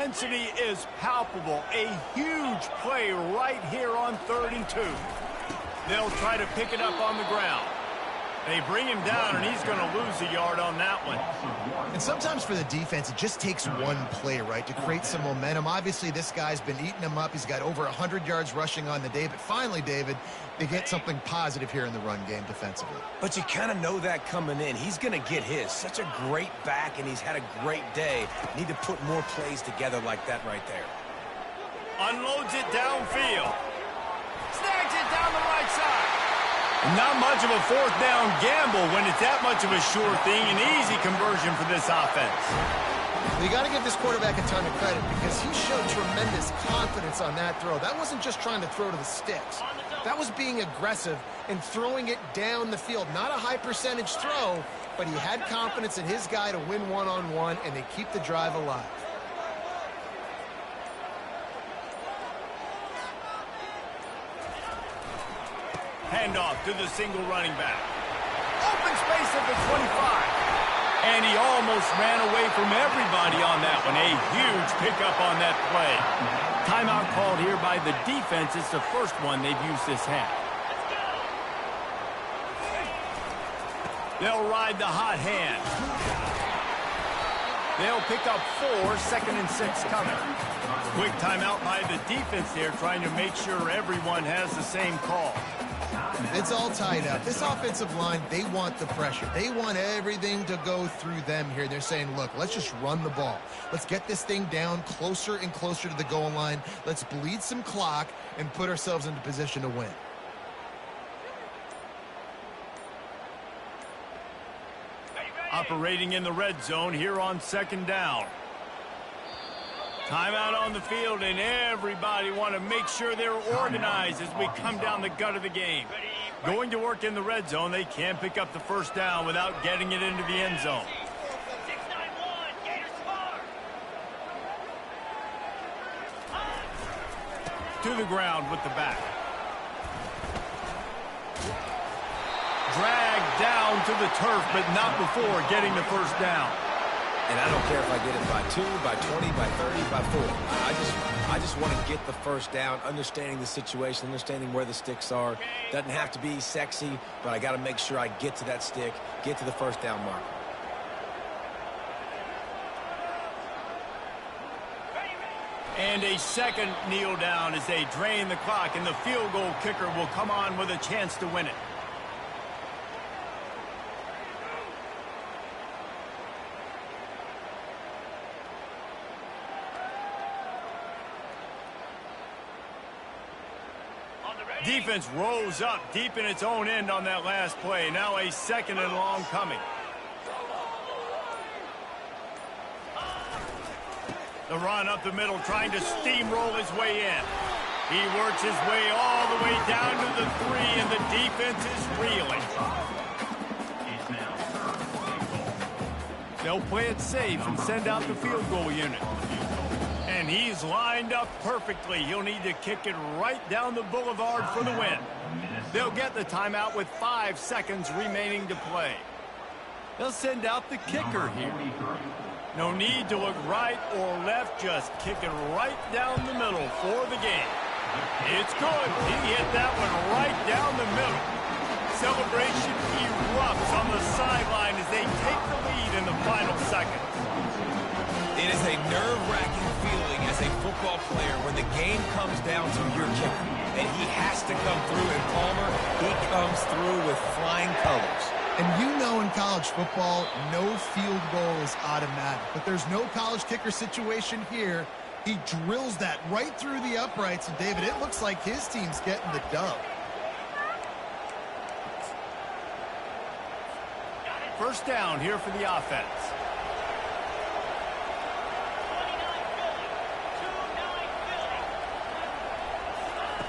Intensity is palpable. A huge play right here on 3rd and 2. They'll try to pick it up on the ground. They bring him down, and he's going to lose a yard on that one. And sometimes for the defense, it just takes one play, right, to create some momentum. Obviously, this guy's been eating them up. He's got over 100 yards rushing on the day. But finally, David, they get something positive here in the run game defensively. But you kind of know that coming in. He's going to get his. Such a great back, and he's had a great day. Need to put more plays together like that right there. Unloads it downfield. Snags it down the right side. Not much of a 4th down gamble when it's that much of a sure thing. An easy conversion for this offense. You got to give this quarterback a ton of credit because he showed tremendous confidence on that throw. That wasn't just trying to throw to the sticks. That was being aggressive and throwing it down the field. Not a high percentage throw, but he had confidence in his guy to win one-on-one, and they keep the drive alive. Handoff to the single running back. Open space at the 25. And he almost ran away from everybody on that one. A huge pickup on that play. Timeout called here by the defense. It's the first one they've used this half. They'll ride the hot hand. They'll pick up 4, 2nd and 6 coming. Quick timeout by the defense there, trying to make sure everyone has the same call. It's all tied up. This offensive line, they want the pressure. They want everything to go through them here. They're saying, look, let's just run the ball. Let's get this thing down closer and closer to the goal line. Let's bleed some clock and put ourselves into position to win. Operating in the red zone here on 2nd down. Timeout on the field, and everybody want to make sure they're organized as we come down the gut of the game. Going to work in the red zone, they can't pick up the 1st down without getting it into the end zone. To the ground with the back. Dragged down to the turf, but not before getting the 1st down. And I don't care if I get it by 2, by 20, by 30, by 40. I just want to get the 1st down, understanding the situation, understanding where the sticks are. Doesn't have to be sexy, but I got to make sure I get to that stick, get to the 1st down mark. And a second kneel down as they drain the clock, and the field goal kicker will come on with a chance to win it. Defense rolls up deep in its own end on that last play. Now a 2nd and long coming. The run up the middle, trying to steamroll his way in. He works his way all the way down to the 3, and the defense is reeling. They'll play it safe and send out the field goal unit. And he's lined up perfectly. He'll need to kick it right down the boulevard for the win. They'll get the timeout with 5 seconds remaining to play. They'll send out the kicker here. No need to look right or left, just kick it right down the middle for the game. It's good. He hit that one right down the middle. Celebration erupts on the sideline as they take the lead in the final second. It is a nerve-wracking feeling as a football player when the game comes down to your kicker. And he has to come through. And Palmer, he comes through with flying colors. And you know in college football, no field goal is automatic. But there's no college kicker situation here. He drills that right through the uprights. And, David, it looks like his team's getting the dub. 1st down here for the offense.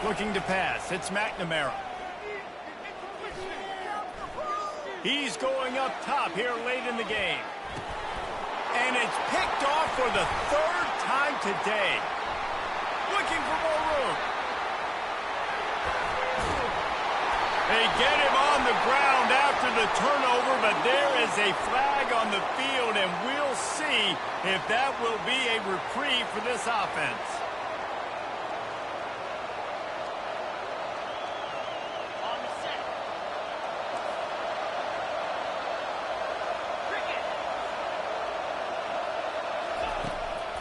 Looking to pass. It's McNamara. He's going up top here late in the game. And it's picked off for the 3rd time today. Looking for more room. They get him on the ground after after the turnover, but there is a flag on the field, and we'll see if that will be a reprieve for this offense.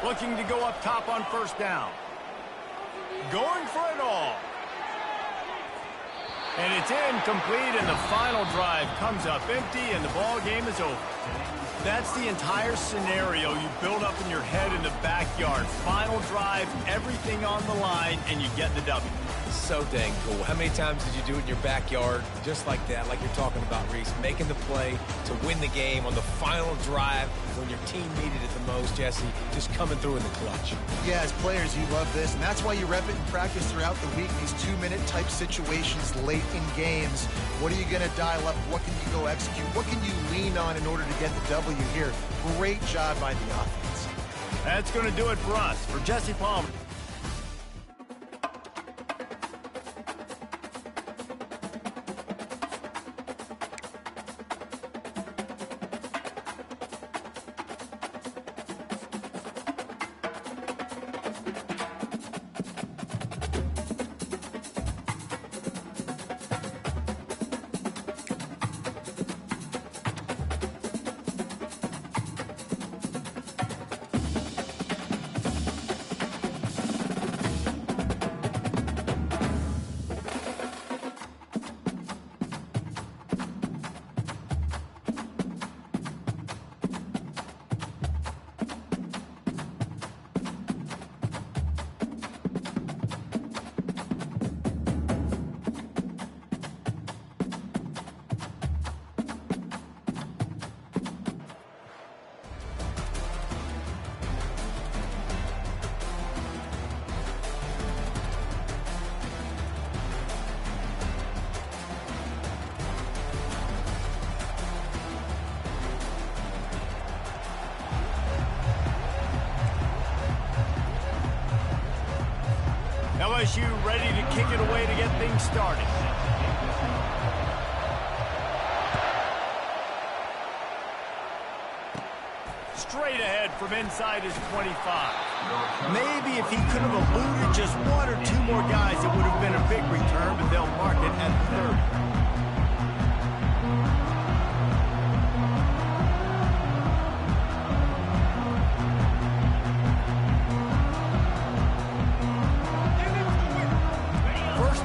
Looking to go up top on first down. Going for it all. And it's incomplete, and the final drive comes up empty, and the ball game is over. That's the entire scenario you build up in your head in the backyard. Final drive, everything on the line, and you get the W. So dang cool. How many times did you do it in your backyard just like that, like you're talking about, Reese? Making the play to win the game on the final drive when your team needed it the most, Jesse, just coming through in the clutch. Yeah, as players, you love this, and that's why you rep it in practice throughout the week, these 2-minute type situations late in games. What are you going to dial up? What can you go execute? What can you lean on in order to get the W here? Great job by the offense. That's going to do it for us. For Jesse Palmer. LSU ready to kick it away to get things started. Straight ahead from inside his 25. Maybe if he could have eluded just one or two more guys, it would have been a big return, but they'll mark it at 30.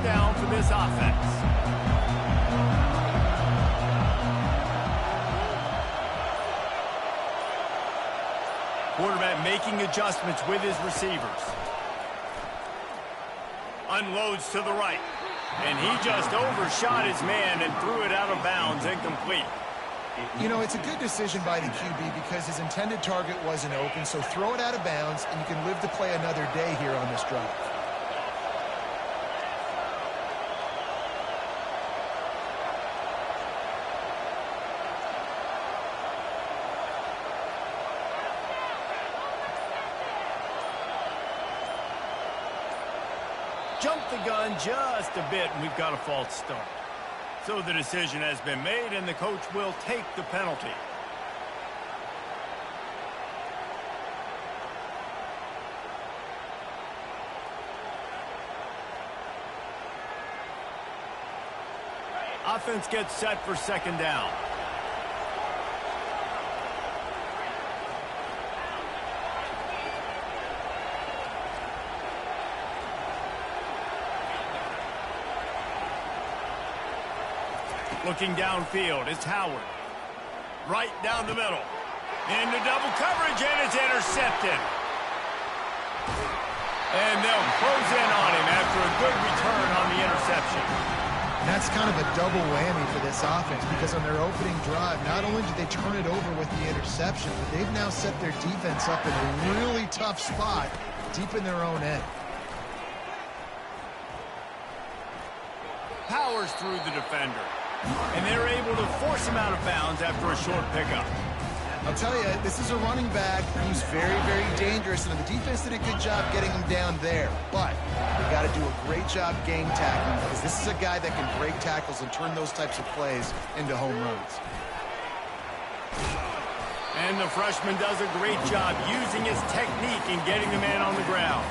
Down for this offense. Quarterback making adjustments with his receivers. Unloads to the right. And he just overshot his man and threw it out of bounds, incomplete. You know, it's a good decision by the QB because his intended target wasn't open, so throw it out of bounds, and you can live to play another day here on this drive. Jumped the gun just a bit, and we've got a false start. So the decision has been made, and the coach will take the penalty. Offense gets set for second down. Looking downfield, it's Howard. Right down the middle. Into double coverage, and it's intercepted. And they'll close in on him after a good return on the interception. And that's kind of a double whammy for this offense because on their opening drive, not only did they turn it over with the interception, but they've now set their defense up in a really tough spot deep in their own end. Powers through the defender. And they're able to force him out of bounds after a short pickup. I'll tell you, this is a running back who's very, very dangerous, and the defense did a good job getting him down there. But they got to do a great job game tackling, because this is a guy that can break tackles and turn those types of plays into home runs. And the freshman does a great job using his technique and getting the man on the ground.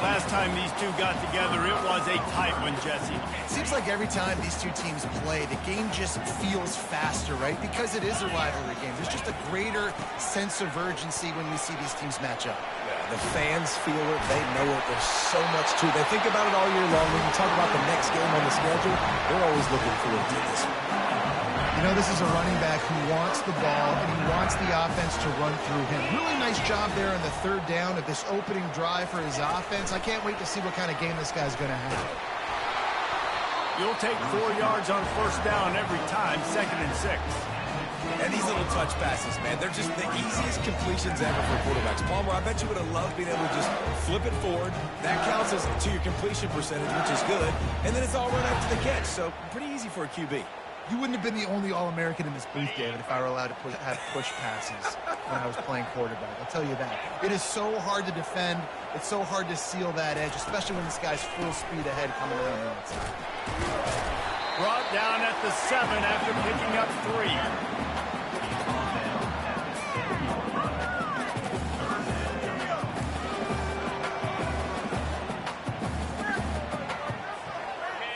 Last time these two got together, it was a tight one, Jesse. It seems like every time these two teams play, the game just feels faster, right? Because it is a rivalry game. There's just a greater sense of urgency when we see these teams match up. Yeah, the fans feel it. They know it. There's so much to it. They think about it all year long. When you talk about the next game on the schedule, they're always looking forward to this one. You know, this is a running back who wants the ball, and he wants the offense to run through him. Really nice job there on the third down of this opening drive for his offense. I can't wait to see what kind of game this guy's going to have. You'll take 4 yards on first down every time, 2nd and 6. And these little touch passes, man, they're just the easiest completions ever for quarterbacks. Palmer, I bet you would have loved being able to just flip it forward. That counts as to your completion percentage, which is good. And then it's all run after the catch, so pretty easy for a QB. You wouldn't have been the only All-American in this booth, David, if I were allowed to have push passes when I was playing quarterback. I'll tell you that. It is so hard to defend. It's so hard to seal that edge, especially when this guy's full speed ahead coming around the outside. Brought down at the 7 after picking up 3.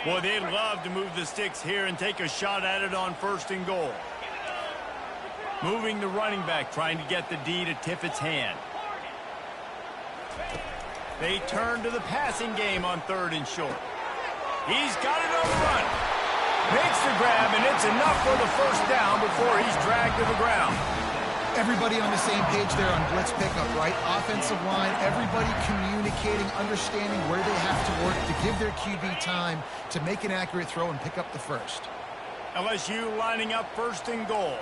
Boy, they'd love to move the sticks here and take a shot at it on 1st and goal. Moving the running back, trying to get the D to tip its hand. They turn to the passing game on 3rd and short. He's got it on the run. Makes the grab, and it's enough for the first down before he's dragged to the ground. Everybody on the same page there on blitz pickup, right? Offensive line, everybody communicating, understanding where they have to work to give their QB time to make an accurate throw and pick up the first. LSU lining up 1st and goal.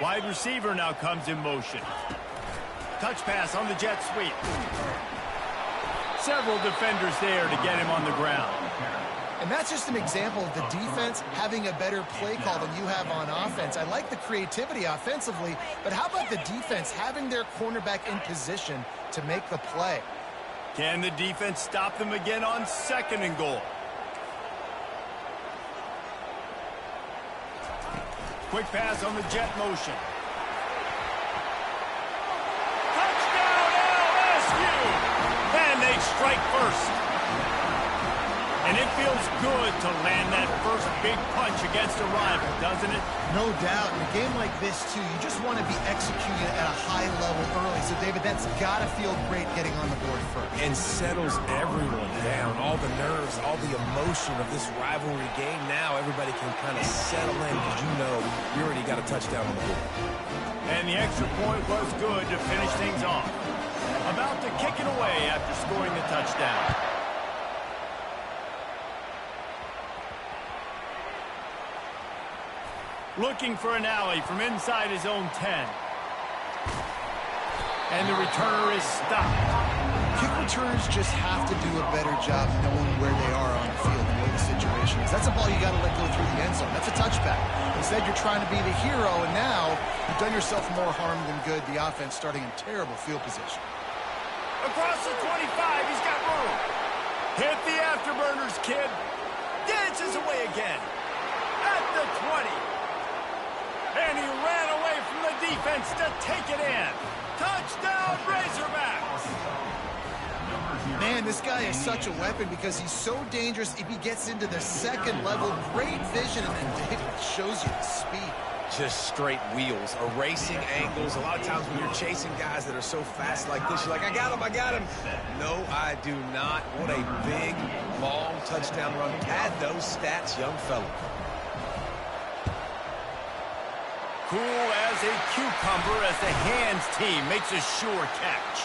Wide receiver now comes in motion. Touch pass on the jet sweep. Several defenders there to get him on the ground. And that's just an example of the defense having a better play call than you have on offense. I like the creativity offensively, but how about the defense having their cornerback in position to make the play? Can the defense stop them again on 2nd and goal? Quick pass on the jet motion. Touchdown LSU! And they strike first. And it feels good to land that first big punch against a rival, doesn't it? No doubt. In a game like this, too, you just want to be executing at a high level early. So, David, that's got to feel great getting on the board first. And settles everyone down. All the nerves, all the emotion of this rivalry game. Now everybody can kind of settle in because you know you already got a touchdown on the board. And the extra point was good to finish things off. About to kick it away after scoring the touchdown. Looking for an alley from inside his own 10. And the returner is stopped. Kick returners just have to do a better job knowing where they are on the field and where the situation is. That's a ball you got to let go through the end zone. That's a touchback. Instead, you're trying to be the hero, and now you've done yourself more harm than good. The offense starting in terrible field position. Across the 25, he's got room. Hit the afterburners, kid. Dances away again. At the 20. And he ran away from the defense to take it in. Touchdown, Razorbacks! Man, this guy is such a weapon because he's so dangerous if he gets into the 2nd level. Great vision, and then David shows you the speed. Just straight wheels, erasing angles. A lot of times when you're chasing guys that are so fast like this, you're like, I got him, I got him. No, I do not. What a big, long touchdown run. Pad those stats, young fella. Cool as a cucumber as the hands team makes a sure catch.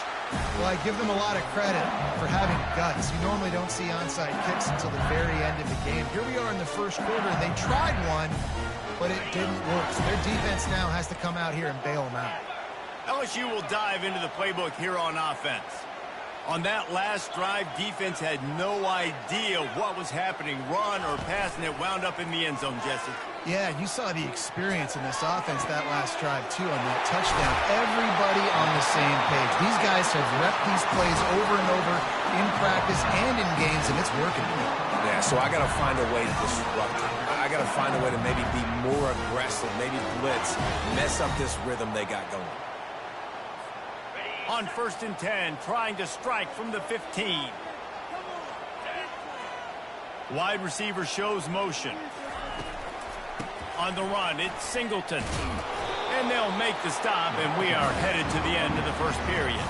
Well, I give them a lot of credit for having guts. You normally don't see onside kicks until the very end of the game. Here we are in the 1st quarter, and they tried one, but it didn't work. So their defense now has to come out here and bail them out. LSU will dive into the playbook here on offense. On that last drive, defense had no idea what was happening, run or pass, and it wound up in the end zone, Jesse. Yeah, you saw the experience in this offense that last drive, too, on that touchdown. Everybody on the same page. These guys have repped these plays over and over in practice and in games, and it's working. Yeah, so I got to find a way to disrupt it. I got to find a way to maybe be more aggressive, maybe blitz, mess up this rhythm they got going. On 1st and 10, trying to strike from the 15. Wide receiver shows motion. On the run, it's Singleton. And they'll make the stop, and we are headed to the end of the first period.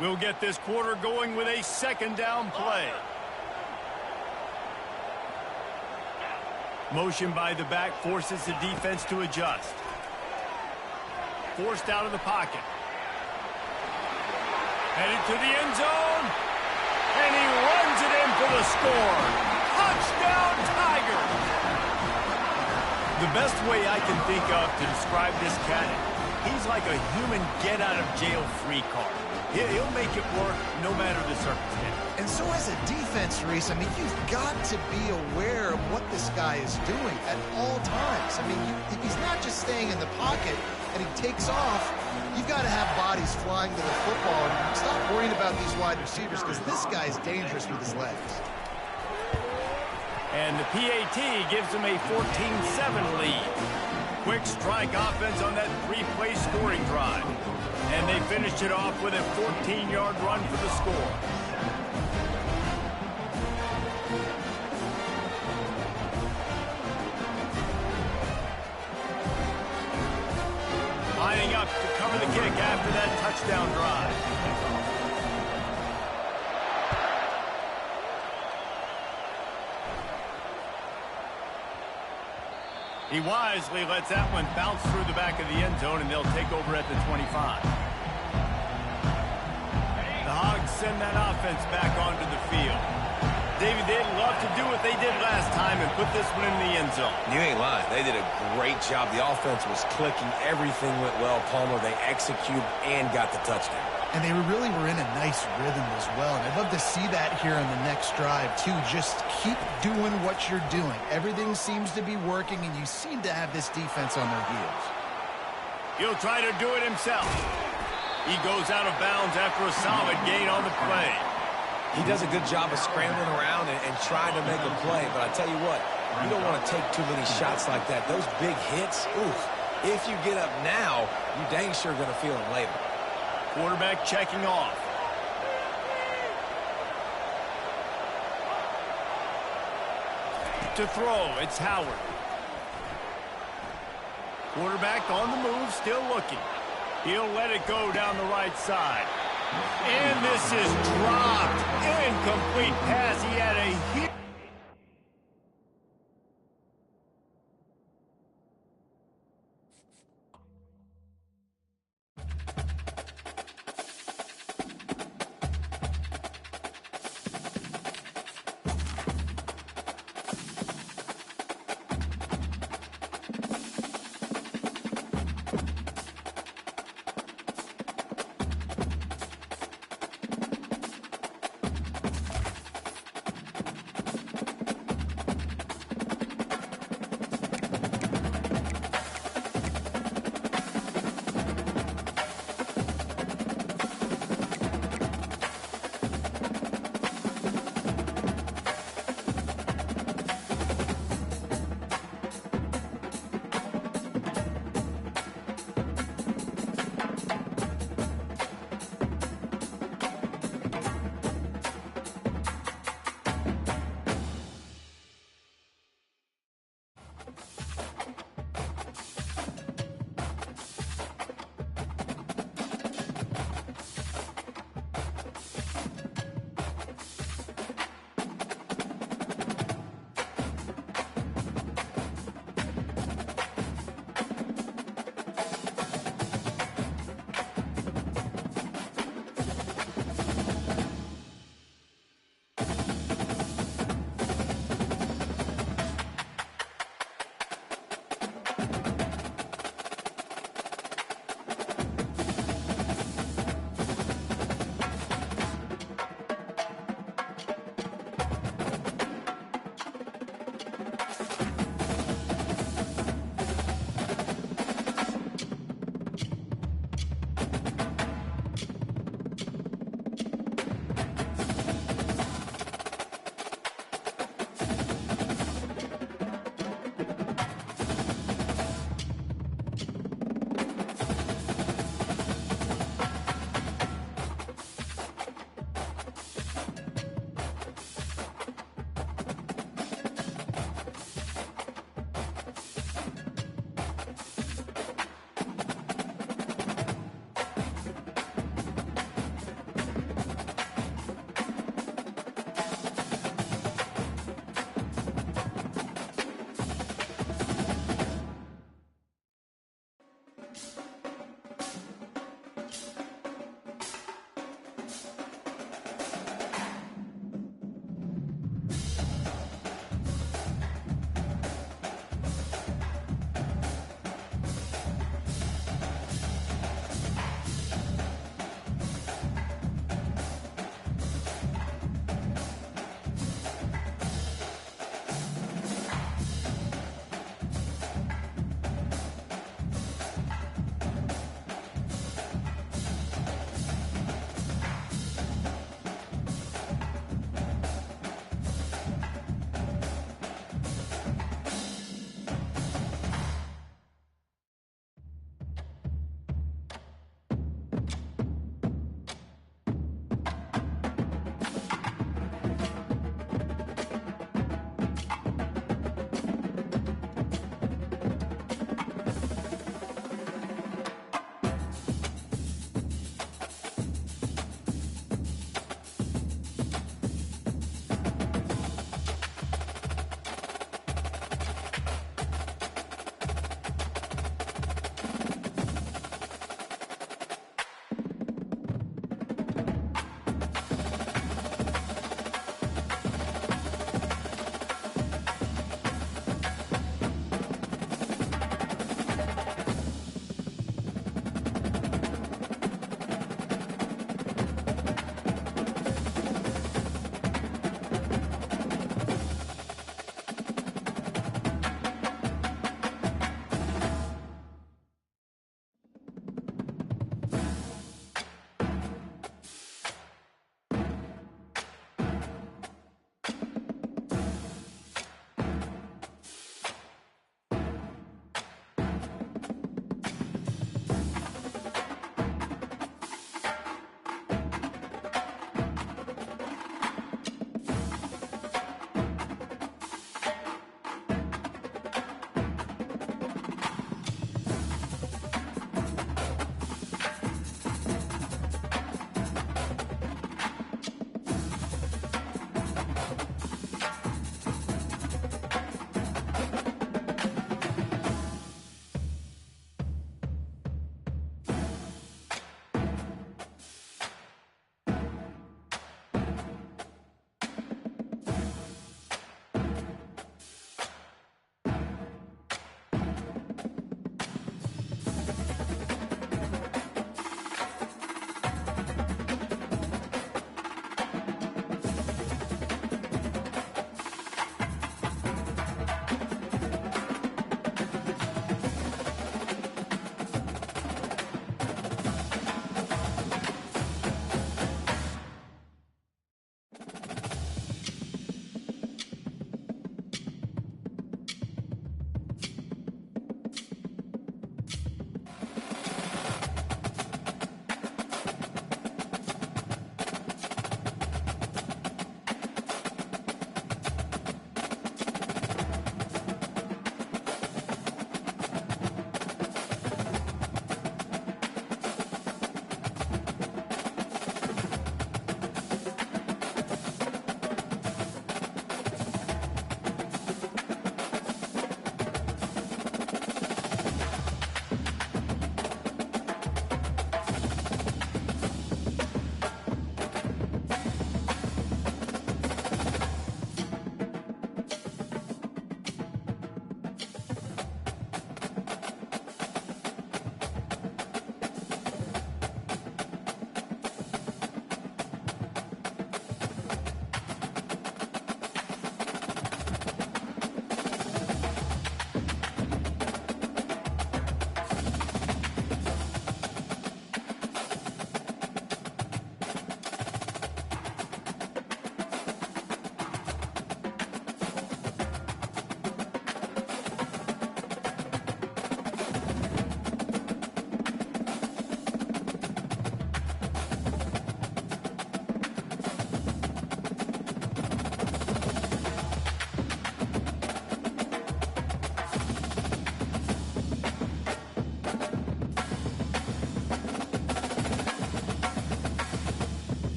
We'll get this quarter going with a 2nd down play. Motion by the back forces the defense to adjust. Forced out of the pocket. Headed to the end zone. And he runs it in for the score. Touchdown, Tigers! The best way I can think of to describe this cat, he's like a human get-out-of-jail-free card. He'll make it work no matter the circumstance. And so as a defense, Reese, I mean, you've got to be aware of what this guy is doing at all times. I mean, he's not just staying in the pocket and he takes off. You've got to have bodies flying to the football and stop worrying about these wide receivers because this guy is dangerous with his legs. And the PAT gives him a 14-7 lead. Quick strike offense on that 3-play scoring drive. And they finished it off with a 14-yard run for the score. Lining up to cover the kick after that touchdown drive. He wisely lets that one bounce through the back of the end zone, and they'll take over at the 25. The Hogs send that offense back onto the field. David, they'd love to do what they did last time and put this one in the end zone. You ain't lying. They did a great job. The offense was clicking. Everything went well, Palmer. They executed and got the touchdown. And they really were in a nice rhythm as well. And I'd love to see that here on the next drive, too. Just keep doing what you're doing. Everything seems to be working, and you seem to have this defense on their heels. He'll try to do it himself. He goes out of bounds after a solid gain on the play. He does a good job of scrambling around and trying to make a play. But I tell you what, you don't want to take too many shots like that. Those big hits, oof. If you get up now, you dang sure going to feel them later. Quarterback checking off. To throw, it's Howard. Quarterback on the move, still looking. He'll let it go down the right side. And this is dropped. Incomplete pass. He had a huge...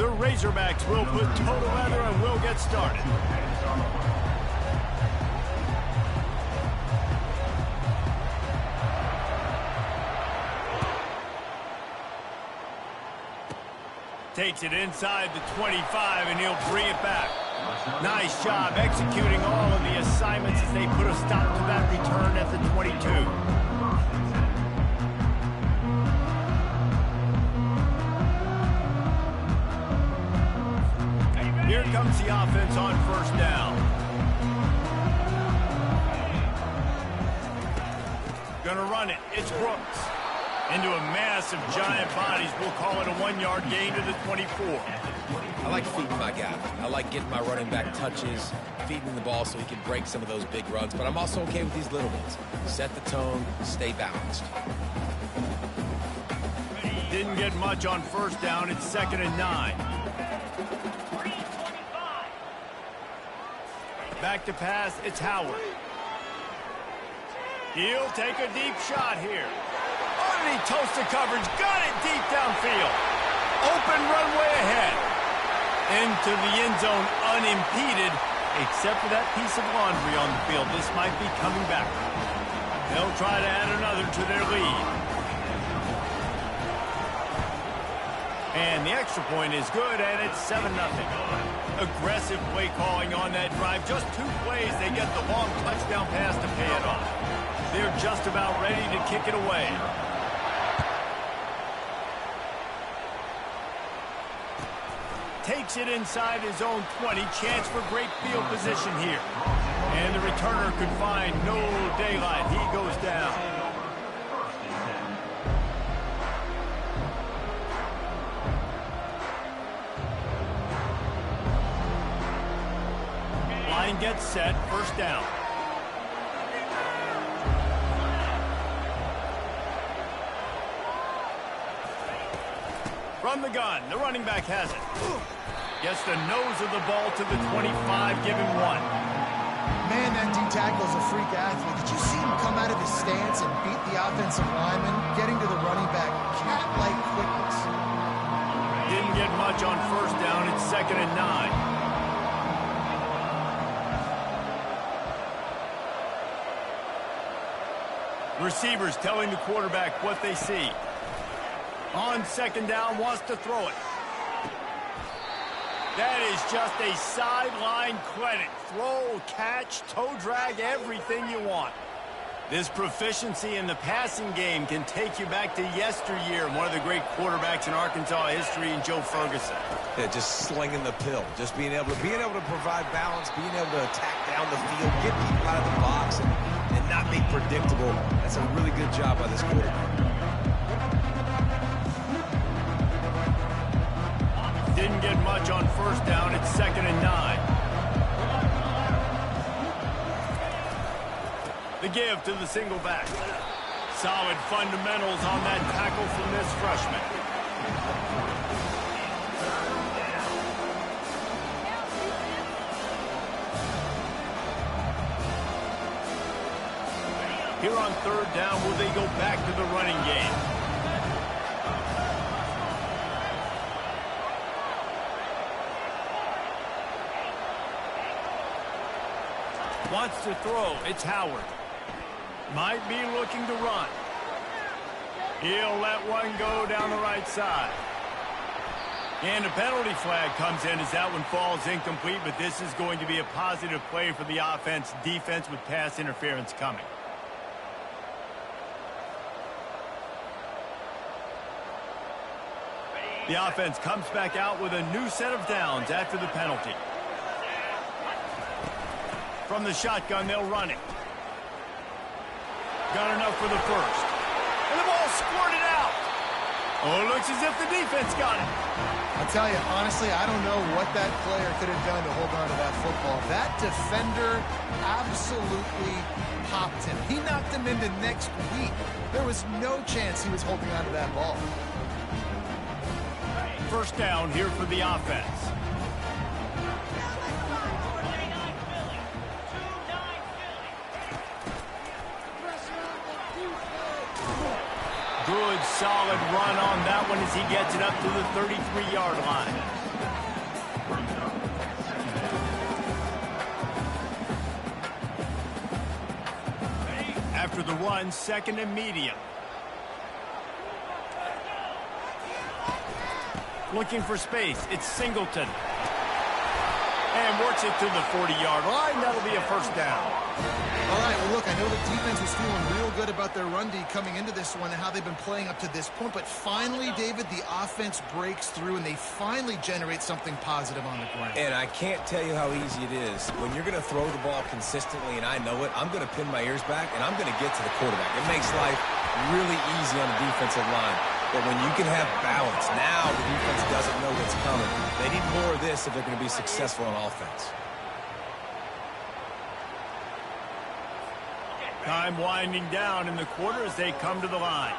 The Razorbacks will put total leather and will get started. Takes it inside the 25, and he'll bring it back. Nice job executing all of the assignments as they put a stop to that return at the 22. Here comes the offense on first down. Gonna run it. It's Brooks. Into a mass of giant bodies. We'll call it a 1-yard gain to the 24. I like feeding my guy. I like getting my running back touches, feeding the ball so he can break some of those big runs. But I'm also okay with these little ones. Set the tone, stay balanced. Didn't get much on first down. It's 2nd and 9. Back to pass. It's Howard. He'll take a deep shot here. Oh, and he toasts the coverage. Got it deep downfield. Open runway ahead. Into the end zone unimpeded, except for that piece of laundry on the field. This might be coming back. They'll try to add another to their lead. And the extra point is good, and it's 7-0. Aggressive play calling on that drive. Just 2 plays, they get the long touchdown pass to pay it off. They're just about ready to kick it away. Takes it inside his own 20. Chance for great field position here. And the returner could find no daylight. He goes down. Line gets set. First down. From the gun, the running back has it. Gets the nose of the ball to the 25, give him 1. Man, that D tackle's a freak athlete. Did you see him come out of his stance and beat the offensive lineman, getting to the running back, cat-like quickness? Didn't get much on first down. It's 2nd and 9. Receivers telling the quarterback what they see. On 2nd down, wants to throw it. That is just a sideline credit. Throw, catch, toe drag, everything you want. This proficiency in the passing game can take you back to yesteryear. One of the great quarterbacks in Arkansas history, in Joe Ferguson. Yeah, just slinging the pill. Just being able to provide balance, being able to attack down the field, get people out of the box, and not be predictable. That's a really good job by this quarterback. Didn't get much on first down. It's 2nd and 9. The give to the single back. Solid fundamentals on that tackle from this freshman. Here on 3rd down, will they go back to the running game? Wants to throw. It's Howard. Might be looking to run. He'll let one go down the right side. And a penalty flag comes in as that one falls incomplete, but this is going to be a positive play for the offense. Defense with pass interference coming. The offense comes back out with a new set of downs after the penalty. From the shotgun, they'll run it. Got enough for the first. And the ball squirted out. Oh, it looks as if the defense got it. I'll tell you, honestly, I don't know what that player could have done to hold on to that football. That defender absolutely popped him. He knocked him into next week. There was no chance he was holding on to that ball. First down here for the offense. Good solid run on that one as he gets it up to the 33-yard line. After the run, 2nd and medium. Looking for space. It's Singleton. And works it to the 40-yard line. That'll be a first down. All right, well, look, I know the defense was feeling real good about their run D coming into this one and how they've been playing up to this point. But finally, David, the offense breaks through, and they finally generate something positive on the ground. And I can't tell you how easy it is. When you're going to throw the ball consistently, and I know it, I'm going to pin my ears back, and I'm going to get to the quarterback. It makes life really easy on the defensive line. But when you can have balance, now the defense doesn't know what's coming. They need more of this if they're going to be successful on offense. Time winding down in the quarter as they come to the line.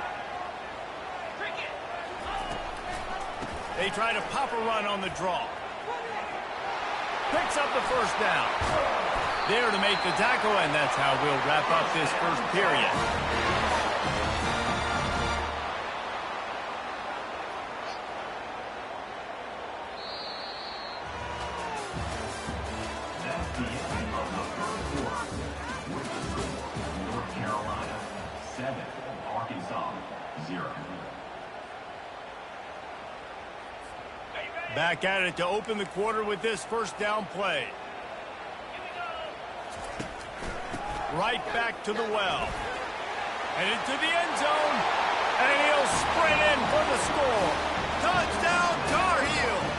They try to pop a run on the draw. Picks up the first down. There to make the tackle, and that's how we'll wrap up this first period. Back at it to open the quarter with this first down play. Right back to the well. And into the end zone. And he'll sprint in for the score. Touchdown, Tar Heels.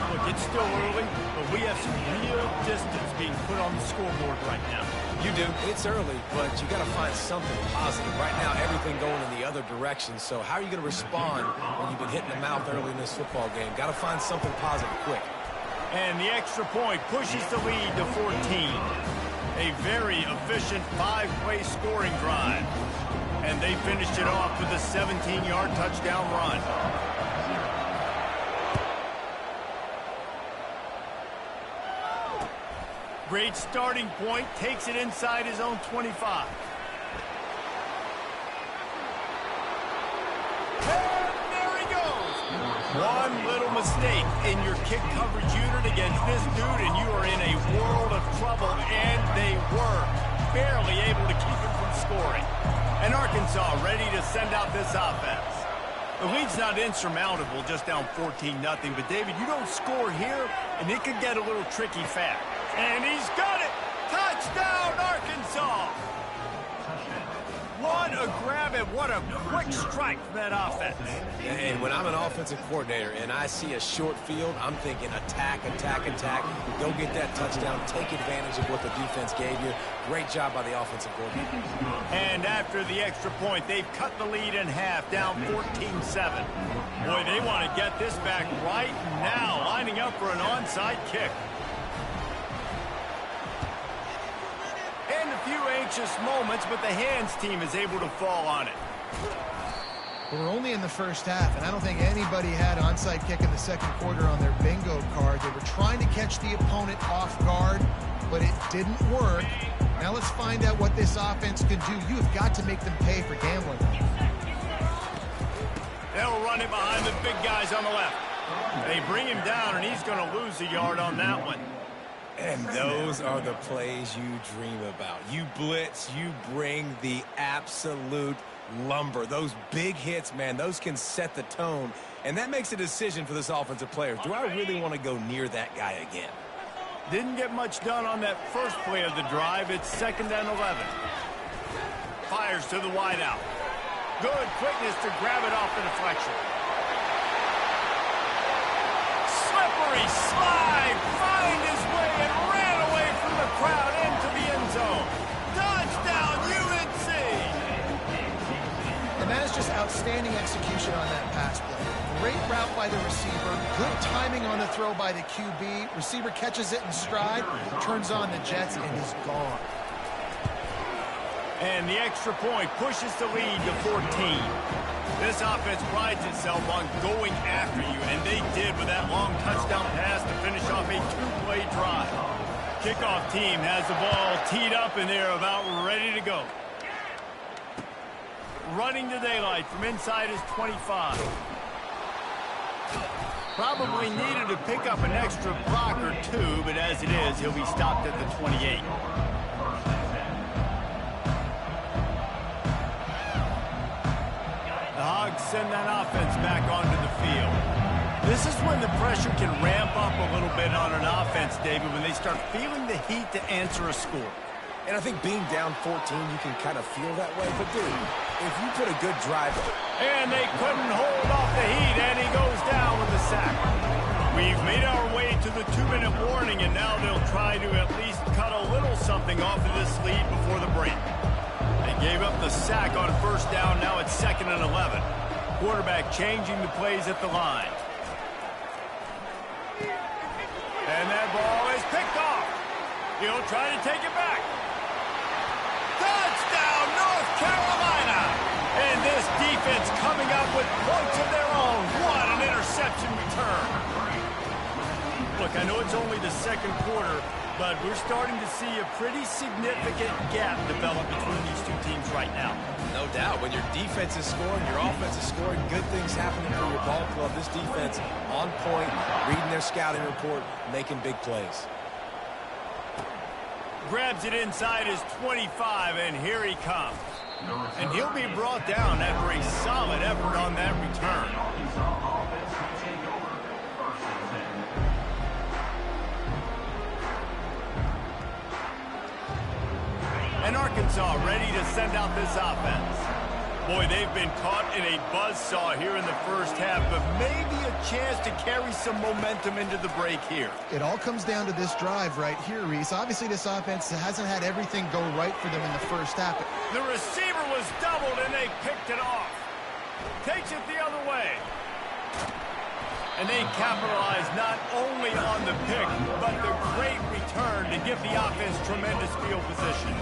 Look, it's still early, but we have some real distance being put on the scoreboard right now. You do. It's early, but you got to find something positive. Right now, everything going in the other direction. So how are you going to respond when you've been hitting the mouth early in this football game? Got to find something positive quick. And the extra point pushes the lead to 14. A very efficient 5-play scoring drive. And they finished it off with a 17-yard touchdown run. Great starting point, takes it inside his own 25. And there he goes. One little mistake in your kick coverage unit against this dude, and you are in a world of trouble, and they were barely able to keep him from scoring. And Arkansas ready to send out this offense. The lead's not insurmountable, just down 14-0, but David, you don't score here, and it could get a little tricky fast. And he's got it! Touchdown, Arkansas! What a grab and what a quick strike from that offense. And when I'm an offensive coordinator and I see a short field, I'm thinking attack, attack, attack. Go get that touchdown. Take advantage of what the defense gave you. Great job by the offensive coordinator. And after the extra point, they've cut the lead in half, down 14-7. Boy, they want to get this back right now, lining up for an onside kick. And a few anxious moments, but the hands team is able to fall on it. Well, we're only in the first half, and I don't think anybody had onside kick in the second quarter on their bingo card. They were trying to catch the opponent off guard, but it didn't work. Now let's find out what this offense can do. You have got to make them pay for gambling. They'll run it behind the big guys on the left. They bring him down, and he's going to lose a yard on that one. And those are the plays you dream about. You blitz, you bring the absolute lumber. Those big hits, man, those can set the tone. And that makes a decision for this offensive player. Do I really want to go near that guy again? Didn't get much done on that first play of the drive. It's 2nd and 11. Fires to the wideout. Good quickness to grab it off the deflection. Slippery slide. Find his way and ran away from the crowd into the end zone. Touchdown, UNC! And that is just outstanding execution on that pass play. Great route by the receiver. Good timing on the throw by the QB. Receiver catches it in stride, turns on the jets, and is gone. And the extra point pushes the lead to 14. This offense prides itself on going after you, and they did with that long touchdown pass to finish off a 2-play drive. Kickoff team has the ball teed up, and they're about ready to go. running to daylight from inside his 25. Probably needed to pick up an extra block or two, but as it is, he'll be stopped at the 28. The Hogs send that offense back onto the field. This is when the pressure can ramp up a little bit on an offense, David, when they start feeling the heat to answer a score. And I think being down 14, you can kind of feel that way. But, dude, if you put a good drive... And they couldn't hold off the heat, and he goes down with the sack. We've made our way to the 2-minute warning, and now they'll try to at least cut a little something off of this lead before the break. They gave up the sack on first down. Now it's 2nd and 11. Quarterback changing the plays at the line. And that ball is picked off. He'll try to take it back. Touchdown, North Carolina! And this defense coming up with points of their own. What an interception return. Look, I know it's only the second quarter, but we're starting to see a pretty significant gap develop between these two teams right now. No doubt. When your defense is scoring, your offense is scoring, good things happening for your ball club. This defense on point, reading their scouting report, making big plays. Grabs it inside his 25, and here he comes. And he'll be brought down after a solid effort on that return. And Arkansas ready to send out this offense. Boy, they've been caught in a buzzsaw here in the first half, but maybe a chance to carry some momentum into the break here. It all comes down to this drive right here, Reese. Obviously, this offense hasn't had everything go right for them in the first half. The receiver was doubled, and they picked it off. Takes it the other way. And they capitalize not only on the pick, but the great return to give the offense tremendous field position.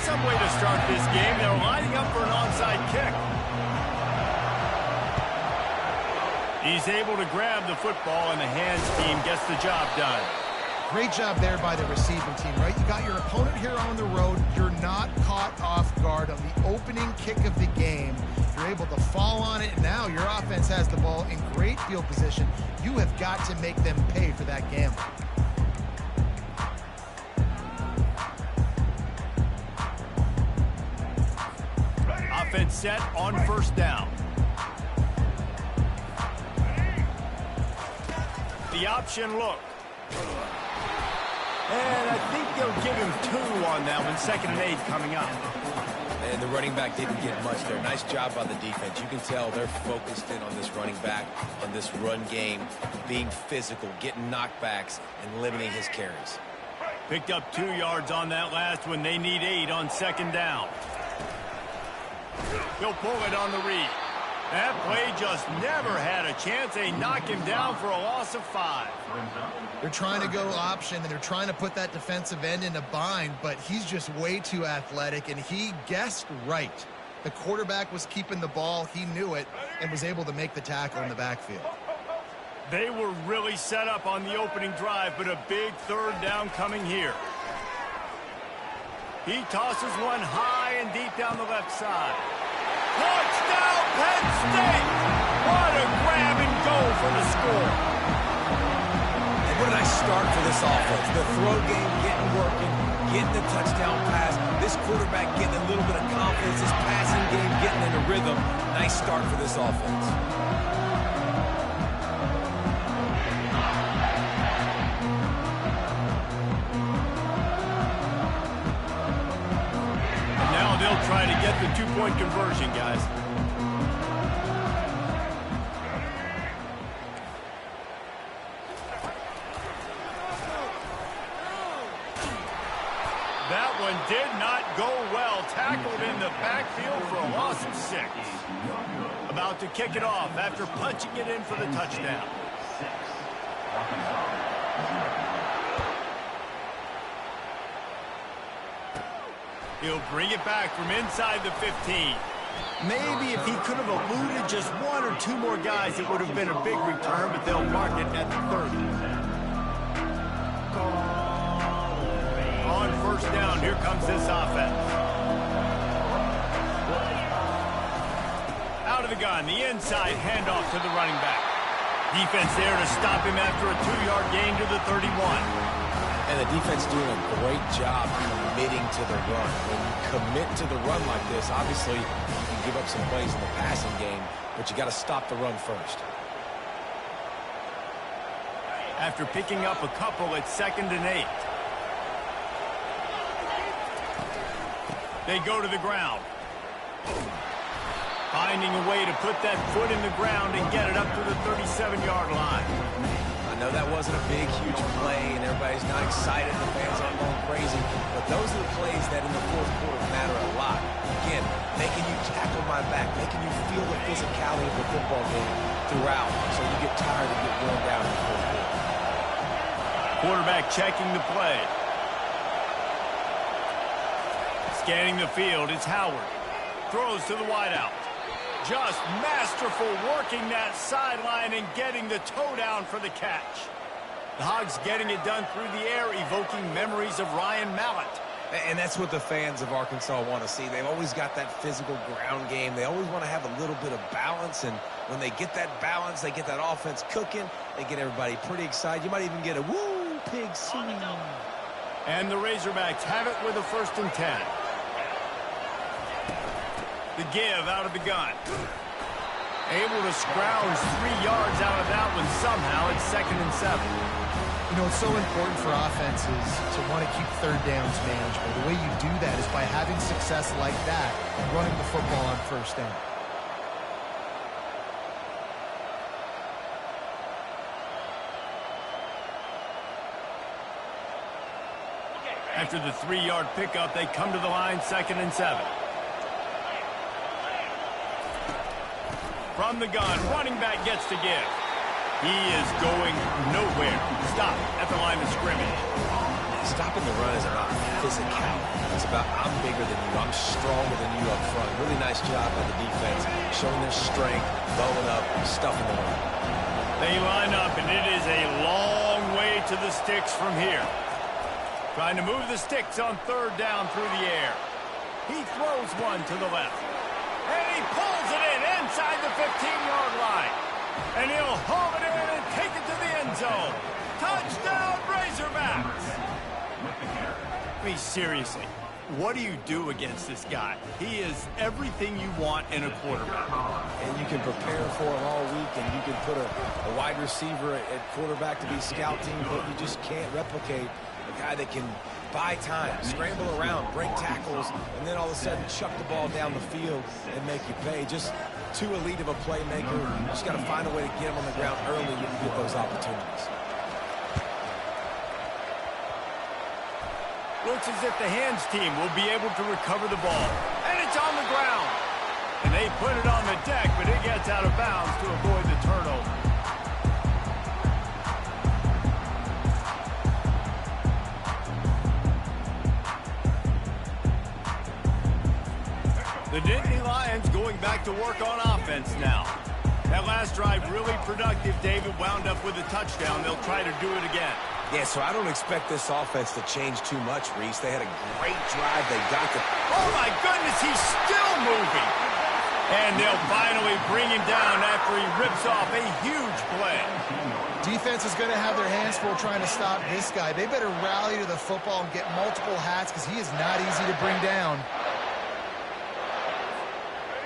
Some way to start this game. They're lining up for an onside kick. He's able to grab the football, and the hands team gets the job done. Great job there by the receiving team, right? You got your opponent here on the road. You're not caught off guard on the opening kick of the game. You're able to fall on it, and now your offense has the ball in great field position. You have got to make them pay for that gamble. defense set on first down. The option look. And I think they'll give him 2 on that one. 2nd and 8 coming up. And the running back didn't get much there. Nice job by the defense. You can tell they're focused in on this running back, on this run game, being physical, getting knockbacks, and limiting his carries. Picked up 2 yards on that last one. They need 8 on 2nd down. He'll pull it on the read. That play just never had a chance. They knock him down for a loss of 5. They're trying to go option, and they're trying to put that defensive end in a bind, but he's just way too athletic, and he guessed right. The quarterback was keeping the ball. He knew it and was able to make the tackle in the backfield. They were really set up on the opening drive, but a big 3rd down coming here. He tosses one high and deep down the left side. Touchdown, Penn State! What a grab and go for the score. And what a nice start for this offense. The throw game getting working, getting the touchdown pass. This quarterback getting a little bit of confidence. This passing game getting in a rhythm. Nice start for this offense. They'll try to get the 2-point conversion, guys. That one did not go well. Tackled in the backfield for a loss of 6. About to kick it off after punching it in for the touchdown. He'll bring it back from inside the 15. Maybe if he could have eluded just 1 or 2 more guys, it would have been a big return, but they'll mark it at the 30. On first down, here comes this offense. Out of the gun, the inside handoff to the running back. Defense there to stop him after a 2-yard gain to the 31. And the defense doing a great job committing to the run. When you commit to the run like this, obviously you can give up some plays in the passing game, but you got to stop the run first. After picking up a couple, it's 2nd and 8. They go to the ground. Finding a way to put that foot in the ground and get it up to the 37-yard line. I know that wasn't a big, huge play, and everybody's not excited. The fans aren't going crazy. But those are the plays that in the 4th quarter matter a lot. Again, making you tackle my back, making you feel the physicality of the football game throughout, so you get tired and get worn down in the 4th quarter. Quarterback checking the play. Scanning the field, it's Howard. Throws to the wideout. Just masterful working that sideline and getting the toe down for the catch. The Hogs getting it done through the air, evoking memories of Ryan Mallett. And that's what the fans of Arkansas want to see. They've always got that physical ground game. They always want to have a little bit of balance, and when they get that balance, they get that offense cooking, they get everybody pretty excited. You might even get a woo, pig swing. And the Razorbacks have it with a 1st and 10. The give out of the gun. Able to scrounge 3 yards out of that one somehow. It's 2nd and 7. You know, it's so important for offenses to want to keep 3rd downs manageable. The way you do that is by having success like that, running the football on 1st down. After the 3-yard pickup, they come to the line, 2nd and 7. From the gun, running back gets to give. He is going nowhere. Stop at the line of scrimmage. Stopping the run is about physicality. It's about I'm bigger than you, I'm stronger than you up front. Really nice job by the defense, showing their strength, bowing up, stuffing the run. They line up, and it is a long way to the sticks from here. Trying to move the sticks on 3rd down through the air. He throws one to the left. And he pulls it in inside the 15-yard line. And he'll haul it in and take it to the end zone. Touchdown, Razorbacks! I mean, seriously, what do you do against this guy? He is everything you want in a quarterback. And you can prepare for him all week, and you can put a wide receiver at quarterback to be scouting, but you just can't replicate a guy that can buy time, scramble around, break tackles, and then all of a sudden chuck the ball down the field and make you pay. Just too elite of a playmaker. You just got to find a way to get him on the ground early when you get those opportunities. Looks as if the hands team will be able to recover the ball. And it's on the ground. And they put it on the deck, but it gets out of bounds to avoid the turnover. The Nittany Lions going back to work on offense now. That last drive really productive. David wound up with a touchdown. They'll try to do it again. Yeah, so I don't expect this offense to change too much, Reese. They had a great drive. They got the... Oh, my goodness, he's still moving. And they'll finally bring him down after he rips off a huge play. Defense is going to have their hands full trying to stop this guy. They better rally to the football and get multiple hats because he is not easy to bring down.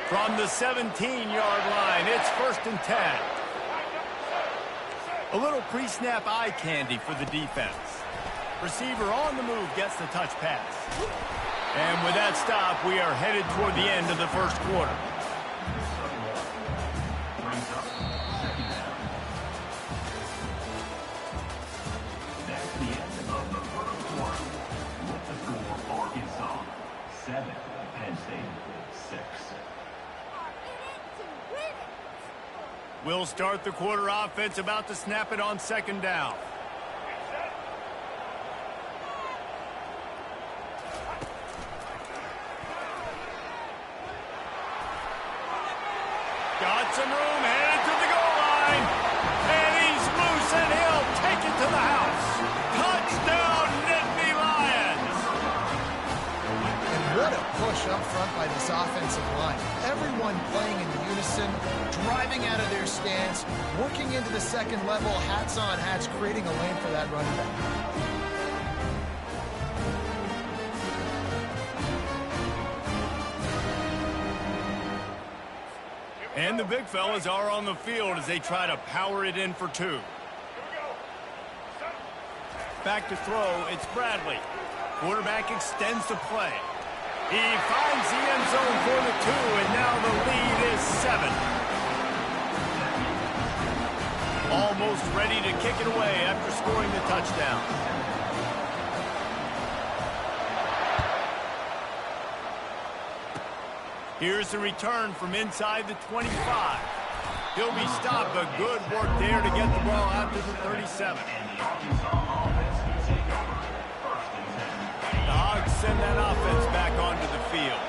From the 17-yard line, it's 1st and 10. A little pre-snap eye candy for the defense. Receiver on the move gets the touch pass. And with that stop, we are headed toward the end of the first quarter. That's the end of the first quarter. With the score, Arkansas 7, Penn State 6. We'll start the quarter offense, about to snap it on 2nd down. Got some room, headed to the goal line. And he's loose, and he'll take it to the house. Touchdown, Nittany Lions. And what a push up front by this offensive line. Everyone playing in unison, driving out of their stance, working into the second level, hats on hats, creating a lane for that running back. And the big fellas are on the field as they try to power it in for 2. Back to throw, it's Bradley. Quarterback extends the play. He finds the end zone for the 2, and now the lead is 7. Almost ready to kick it away after scoring the touchdown. Here's the return from inside the 25. He'll be stopped, but good work there to get the ball out to the 37. The Hogs send that offense back onto the field.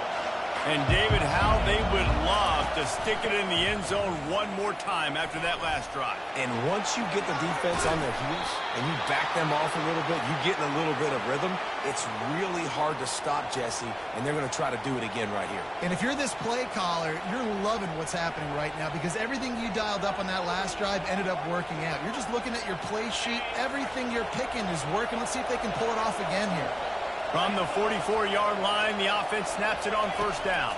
And David, how they would love to stick it in the end zone one more time after that last drive. And once you get the defense on their heels and you back them off a little bit, you get in a little bit of rhythm, it's really hard to stop Jesse, and they're going to try to do it again right here. And if you're this play caller, you're loving what's happening right now because everything you dialed up on that last drive ended up working out. You're just looking at your play sheet. Everything you're picking is working. Let's see if they can pull it off again here. From the 44-yard line, the offense snaps it on 1st down.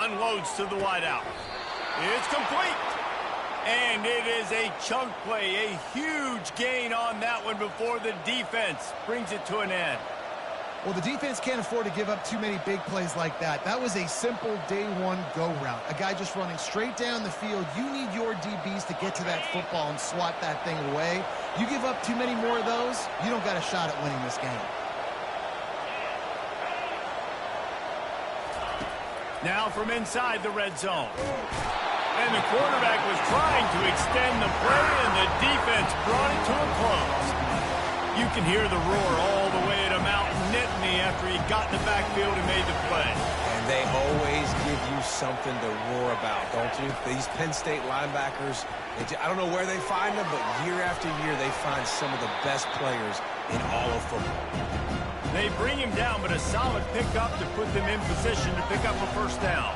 Unloads to the wideout. It's complete. And it is a chunk play, a huge gain on that one before the defense brings it to an end. Well, the defense can't afford to give up too many big plays like that. That was a simple day one go route. A guy just running straight down the field. You need your DBs to get to that football and swat that thing away. You give up too many more of those, you don't got a shot at winning this game. Now from inside the red zone. And the quarterback was trying to extend the play, and the defense brought it to a close. You can hear the roar all the way to Mountain Nittany after he got in the backfield and made the play. And they always give you something to roar about, don't you? These Penn State linebackers, I don't know where they find them, but year after year they find some of the best players in all of football. They bring him down, but a solid pickup to put them in position to pick up a 1st down.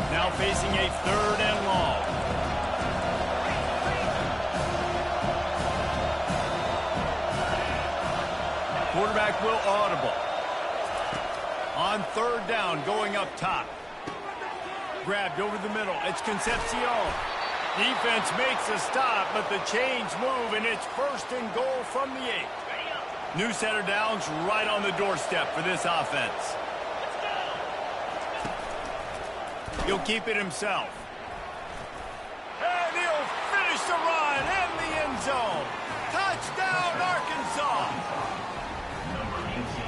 Now facing a 3rd and long. quarterback will audible. On third down, going up top. Grabbed over the middle. It's Concepcion. Defense makes a stop, but the chains move, and it's 1st and goal from the 8. New set of downs right on the doorstep for this offense. He'll keep it himself. And he'll finish the run in the end zone. Touchdown, Arkansas.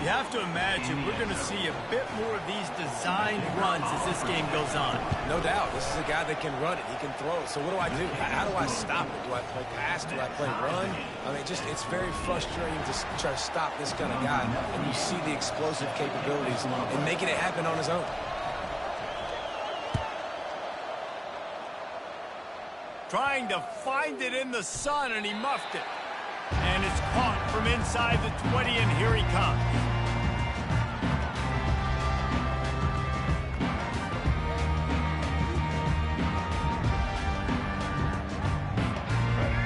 You have to imagine we're going to see a bit more of these designed runs as this game goes on. No doubt. This is a guy that can run it. He can throw it. So what do I do? How do I stop it? Do I play pass? Do I play run? I mean, it's very frustrating to try to stop this kind of guy. And you see the explosive capabilities and making it happen on his own. Trying to find it in the sun, and he muffed it. And it's caught from inside the 20, and here he comes.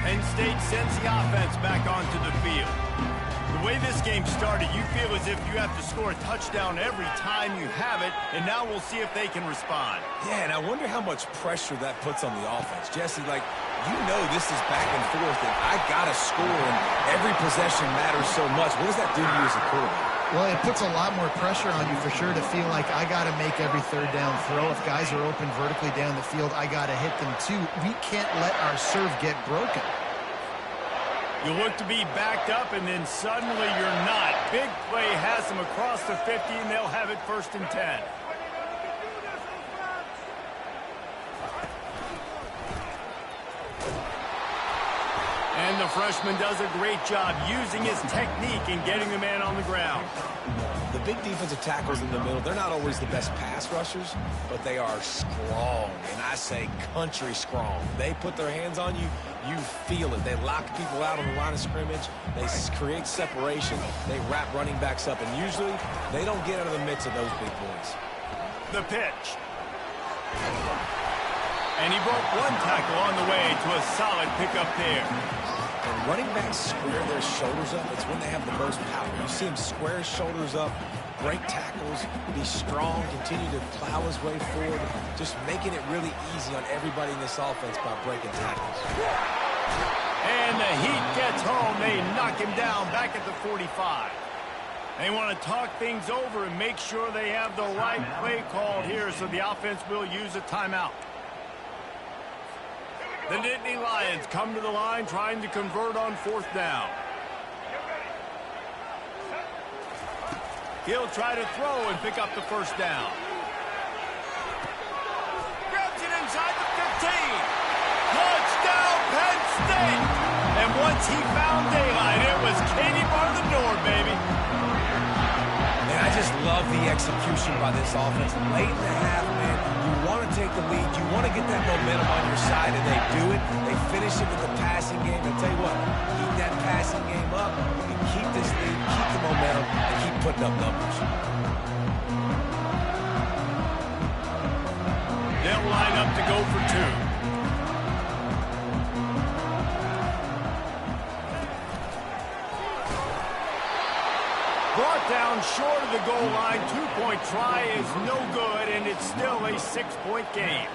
Penn State sends the offense back onto the field. The way this game started, you feel as if you have to score a touchdown every time you have it, and now we'll see if they can respond. Yeah, and I wonder how much pressure that puts on the offense. Jesse, like, you know this is back and forth, and I got to score, and every possession matters so much. What does that do to you as a quarterback? Well, it puts a lot more pressure on you for sure to feel like I got to make every third down throw. If guys are open vertically down the field, I got to hit them too. We can't let our serve get broken. You look to be backed up, and then suddenly you're not. Big play has them across the 50, and they'll have it 1st and 10. And the freshman does a great job using his technique and getting the man on the ground. The big defensive tackles in the middle, they're not always the best pass rushers, but they are strong, and I say country strong. They put their hands on you, you feel it. They lock people out on the line of scrimmage. They create separation. They wrap running backs up, and usually they don't get out of the midst of those big boys. The pitch. And he broke one tackle on the way to a solid pickup there. When running backs square their shoulders up, it's when they have the most power. You see him square his shoulders up, break tackles, be strong, continue to plow his way forward, just making it really easy on everybody in this offense by breaking tackles. And the heat gets home. They knock him down back at the 45. They want to talk things over and make sure they have the right play called here, so the offense will use a timeout. The Nittany Lions come to the line trying to convert on 4th down. He'll try to throw and pick up the 1st down. Grabs it inside the 15. Touchdown, Penn State. And once he found daylight, it was Katie bar the door, baby. And I just love the execution by this offense. Late in the half, man, you want to take the lead. You want to get that momentum on your side, and they do it. They finish it with the passing game. And tell you what, keep that passing game up, and keep this lead, keep the momentum, and keep putting up numbers. They'll line up to go for 2. Brought down short of the goal line. 2-point try is no good, and it's still a 6-point game.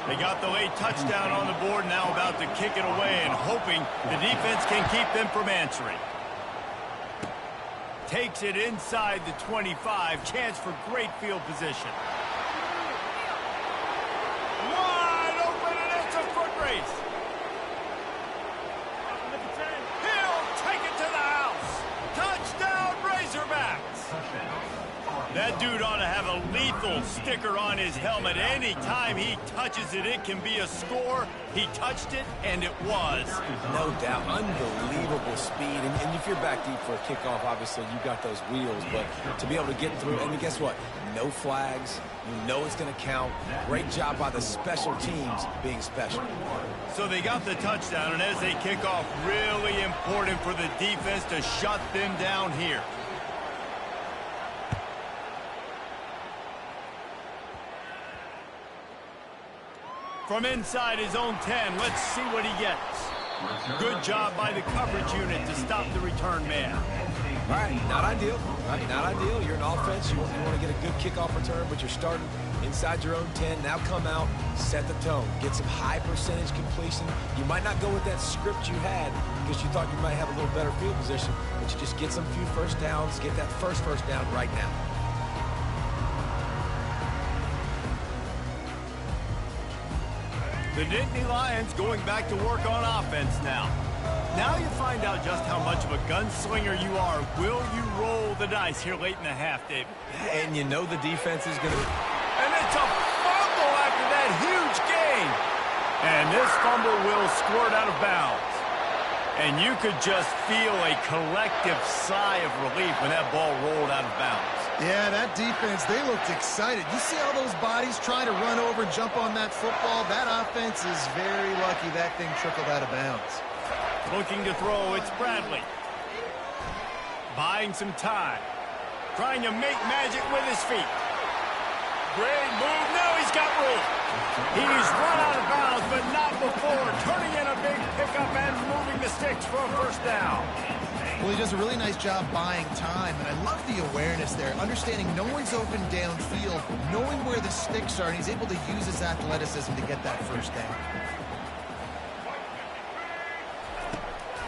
They got the late touchdown on the board, now about to kick it away and hoping the defense can keep them from answering. Takes it inside the 25. Chance for great field position. Wide open, and it's a foot race. He'll take it to the house. Touchdown, Razorbacks. That dude ought to have a lethal sticker on his helmet. Anytime he touches it, it can be a score. He touched it, and it was. No doubt. Unbelievable speed. And if you're back deep for a kickoff, obviously you got those wheels. But to be able to get through, and guess what? No flags. You know it's going to count. Great job by the special teams being special. So they got the touchdown, and as they kick off, really important for the defense to shut them down here. From inside his own 10, let's see what he gets. Good job by the coverage unit to stop the return man. All right, not ideal. Not ideal. You're an offense. You want to get a good kickoff return, but you're starting inside your own 10. Now come out, set the tone. Get some high percentage completion. You might not go with that script you had because you thought you might have a little better field position, but you just get some few first downs. Get that first down right now. The Nittany Lions going back to work on offense now. Now you find out just how much of a gunslinger you are. Will you roll the dice here late in the half, David? And you know the defense is going to... And it's a fumble after that huge gain. And this fumble will squirt out of bounds. And you could just feel a collective sigh of relief when that ball rolled out of bounds. Yeah, that defense, they looked excited. You see all those bodies trying to run over and jump on that football? That offense is very lucky that thing trickled out of bounds. Looking to throw, it's Bradley. Buying some time. Trying to make magic with his feet. Great move. Now he's got room. He's run out of bounds, but not before. Turning in a big pickup and moving the sticks for a first down. Well, he does a really nice job buying time, and I love the awareness there, understanding no one's open downfield, knowing where the sticks are, and he's able to use his athleticism to get that first down.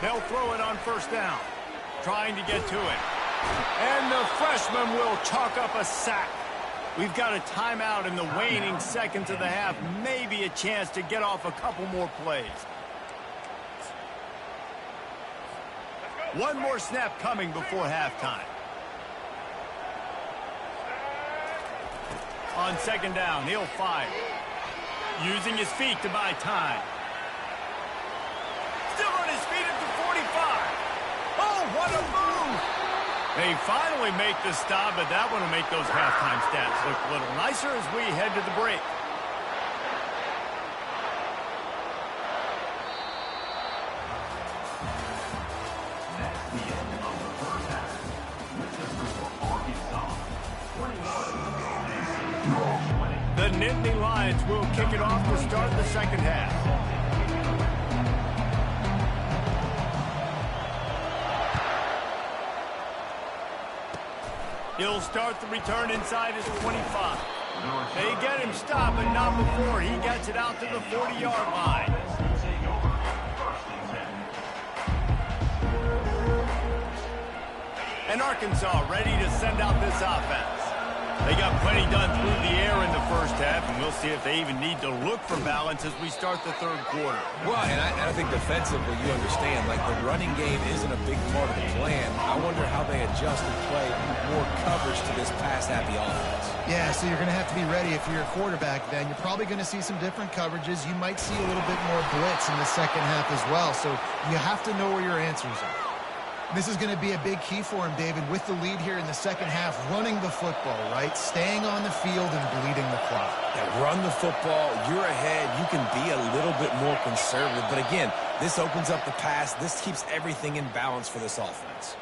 They'll throw it on first down, trying to get to it. And the freshman will chalk up a sack. We've got a timeout in the waning seconds of the half, maybe a chance to get off a couple more plays. One more snap coming before halftime. On second down, he'll fire. Using his feet to buy time. Still on his feet at the 45. Oh, what a move! They finally make the stop, but that one will make those halftime stats look a little nicer as we head to the break. The Nittany Lions will kick it off to start the second half. He'll start the return inside his 25. They get him stopped, but not before he gets it out to the 40-yard line. And Arkansas ready to send out this offense. They got plenty done through the air in the first half, and we'll see if they even need to look for balance as we start the third quarter. Well, and I think defensively, you understand, like the running game isn't a big part of the plan. I wonder how they adjust and play more coverage to this pass-happy offense. Yeah, so you're going to have to be ready if you're a quarterback then. You're probably going to see some different coverages. You might see a little bit more blitz in the second half as well, so you have to know where your answers are. This is going to be a big key for him, David, with the lead here in the second half, running the football, right? Staying on the field and bleeding the clock. Yeah, run the football. You're ahead. You can be a little bit more conservative. But again, this opens up the pass. This keeps everything in balance for this offense.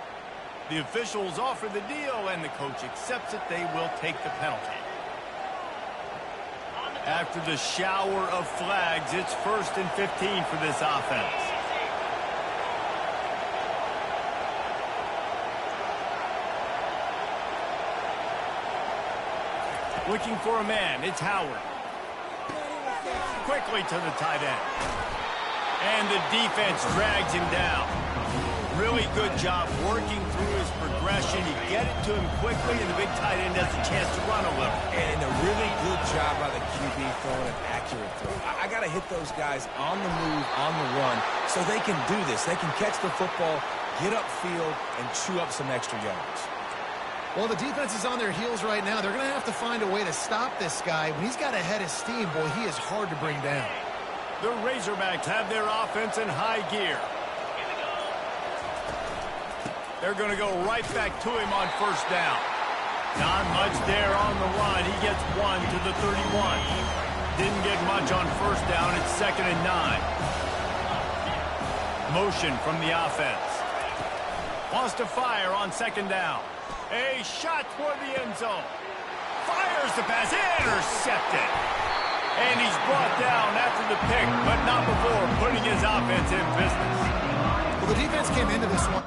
The officials offer the deal, and the coach accepts it. They will take the penalty. After the shower of flags, it's 1st and 15 for this offense. Looking for a man, it's Howard. Quickly to the tight end. And the defense drags him down. Really good job working through his progression. You get it to him quickly, and the big tight end has a chance to run a little. And a really good job by the QB throwing an accurate throw. I got to hit those guys on the move, on the run, so they can do this. They can catch the football, get upfield, and chew up some extra yards. Well, the defense is on their heels right now. They're going to have to find a way to stop this guy. When he's got a head of steam, boy, he is hard to bring down. The Razorbacks have their offense in high gear. They're going to go right back to him on first down. Not much there on the run. He gets one to the 31. Didn't get much on first down. It's 2nd and 9. Motion from the offense. Wants to fire on 2nd down. A shot toward the end zone. Fires the pass. Intercepted. And he's brought down after the pick, but not before putting his offense in business. Well, the defense came into this one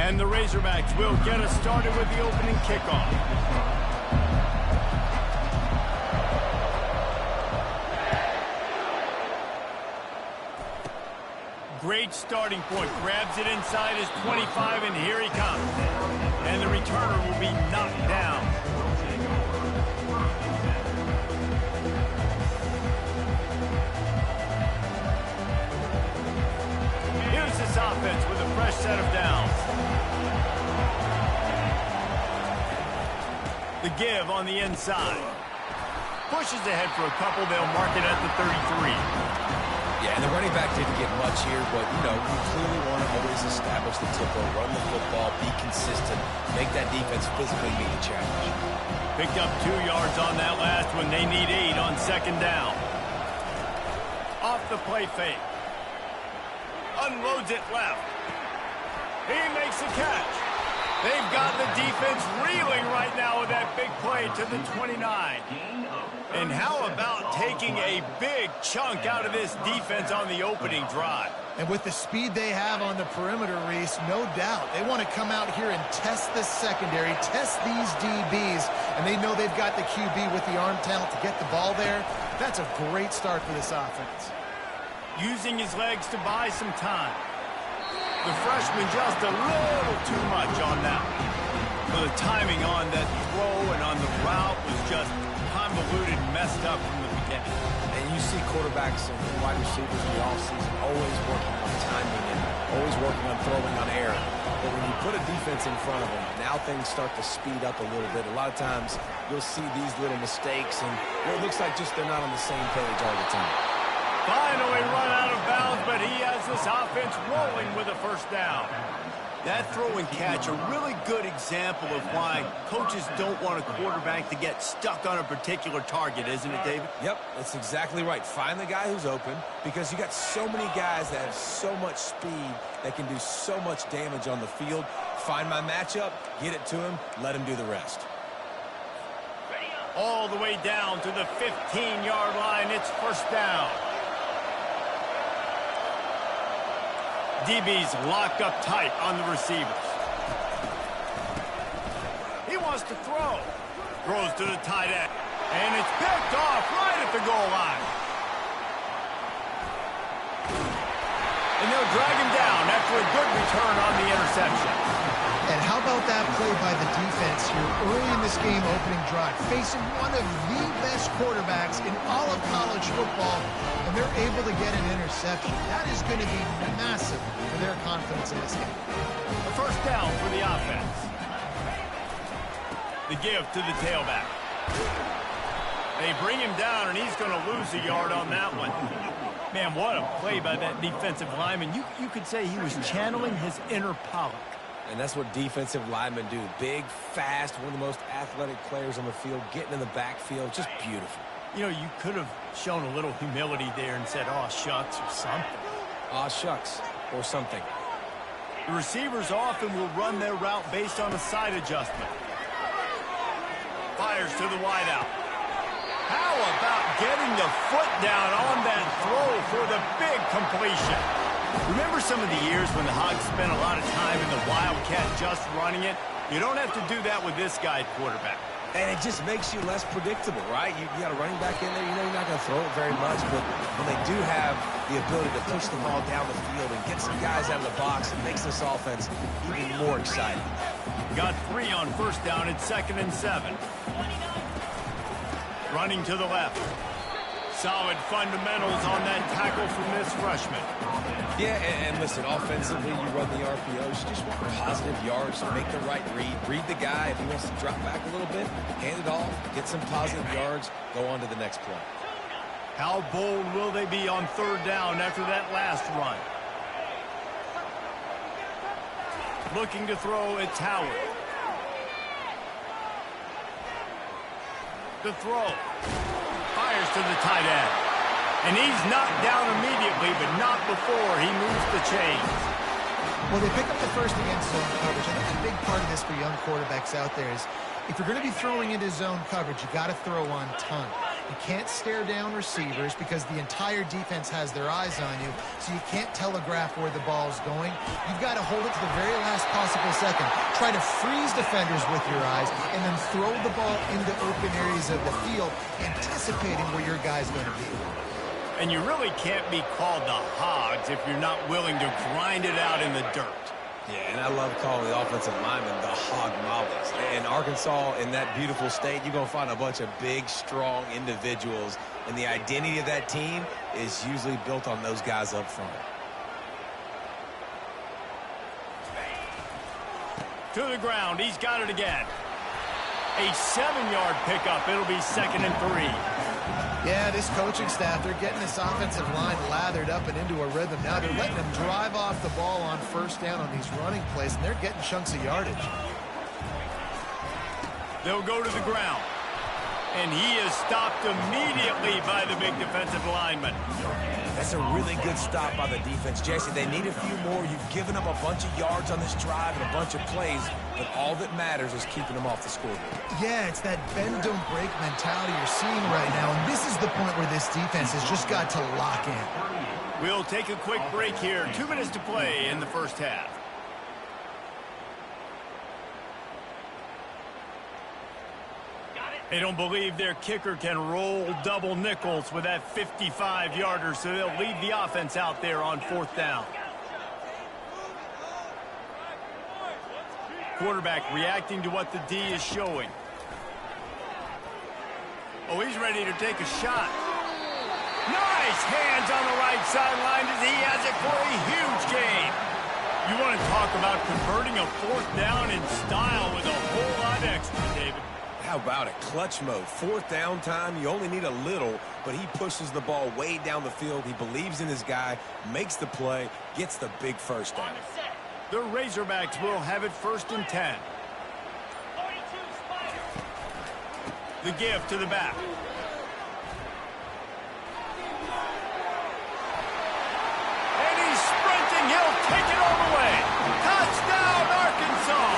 And the Razorbacks will get us started with the opening kickoff. Great starting point. Grabs it inside his 25, and here he comes. And the returner will be knocked down. Here's this offense with a fresh set of downs. The give on the inside. Pushes ahead for a couple. They'll mark it at the 33. Yeah, and the running back didn't get much here, but, you know, we clearly want to always establish the tempo, run the football, be consistent, make that defense physically meet the challenge. Picked up 2 yards on that last one. They need 8 on second down. Off the play fake. Unloads it left. He makes the catch. They've got the defense reeling right now with that big play to the 29. And how about taking a big chunk out of this defense on the opening drive? And with the speed they have on the perimeter, Reese, no doubt they want to come out here and test this secondary, test these DBs, and they know they've got the QB with the arm talent to get the ball there. That's a great start for this offense. Using his legs to buy some time. The freshman just a little too much on that. So the timing on that throw and on the route was just convoluted and messed up from the beginning. And you see quarterbacks and wide receivers in the offseason always working on timing and always working on throwing on air. But when you put a defense in front of them, now things start to speed up a little bit. A lot of times you'll see these little mistakes and it looks like just they're not on the same page all the time. Finally run out of bounds, but he has this offense rolling with a first down. That throw and catch, a really good example of why coaches don't want a quarterback to get stuck on a particular target, isn't it, David? Yep, that's exactly right. Find the guy who's open because you got so many guys that have so much speed that can do so much damage on the field. Find my matchup, get it to him, let him do the rest. All the way down to the 15-yard line, it's first down. DB's locked up tight on the receivers. He wants to throw. Throws to the tight end. And it's picked off right at the goal line. And they'll drag him down after a good return on the interception. And how about that play by the defense here early in this game opening drive, facing one of the best quarterbacks in all of college football, and they're able to get an interception. That is going to be massive for their confidence in this game. A first down for the offense. The give to the tailback. They bring him down, and he's going to lose a yard on that one. Man, what a play by that defensive lineman. You could say he was channeling his inner Pollock. And that's what defensive linemen do. Big, fast, one of the most athletic players on the field, getting in the backfield, just beautiful. You know, you could have shown a little humility there and said, "Aw, shucks," or something. Aw, shucks, or something. The receivers often will run their route based on a side adjustment. Fires to the wideout. How about getting the foot down on that throw for the big completion? Remember some of the years when the Hogs spent a lot of time in the Wildcat just running it? You don't have to do that with this guy at quarterback. And it just makes you less predictable, right? You got a running back in there, you know you're not going to throw it very much, but when they do have the ability to push the ball down the field and get some guys out of the box, it makes this offense even more exciting. Got 3 on first down at 2nd and 7. Running to the left. Solid fundamentals on that tackle from this freshman. Yeah, and listen, offensively, you run the RPOs. You just want positive yards, make the right read. Read the guy. If he wants to drop back a little bit, hand it off, get some positive yards, go on to the next play. How bold will they be on 3rd down after that last run? Looking to throw, it's Howard. The throw. Fires to the tight end. And he's knocked down immediately, but not before he moves the chains. Well, they pick up the first against zone coverage. I think a big part of this for young quarterbacks out there is if you're going to be throwing into zone coverage, you got to throw on time. You can't stare down receivers because the entire defense has their eyes on you, so you can't telegraph where the ball is going. You've got to hold it to the very last possible second. Try to freeze defenders with your eyes, and then throw the ball into open areas of the field, anticipating where your guy's going to be. And you really can't be called the Hogs if you're not willing to grind it out in the dirt. Yeah, and I love calling the offensive linemen the hog mollies. In Arkansas, in that beautiful state, you're going to find a bunch of big, strong individuals, and the identity of that team is usually built on those guys up front. To the ground, he's got it again. A 7-yard pickup. It'll be 2nd and 3. Yeah, this coaching staff, they're getting this offensive line lathered up and into a rhythm. Now they're letting them drive off the ball on first down on these running plays, and they're getting chunks of yardage. They'll go to the ground. And he is stopped immediately by the big defensive lineman. That's a really good stop by the defense, Jesse. They need a few more. You've given up a bunch of yards on this drive and a bunch of plays, but all that matters is keeping them off the scoreboard. Yeah, it's that bend, don't break mentality you're seeing right now, and this is the point where this defense has just got to lock in. We'll take a quick break here. 2 minutes to play in the first half. They don't believe their kicker can roll double nickels with that 55-yarder, so they'll leave the offense out there on 4th down. Quarterback reacting to what the D is showing. Oh, he's ready to take a shot. Nice hands on the right sideline as he has it for a huge gain. You want to talk about converting a 4th down in style with a whole lot extra, David. How about it? Clutch mode. 4th down time. You only need a little, but he pushes the ball way down the field. He believes in his guy, makes the play, gets the big first down. The Razorbacks will have it 1st and 10. The give to the back. And he's sprinting. He'll take it all the way. Touchdown, Arkansas.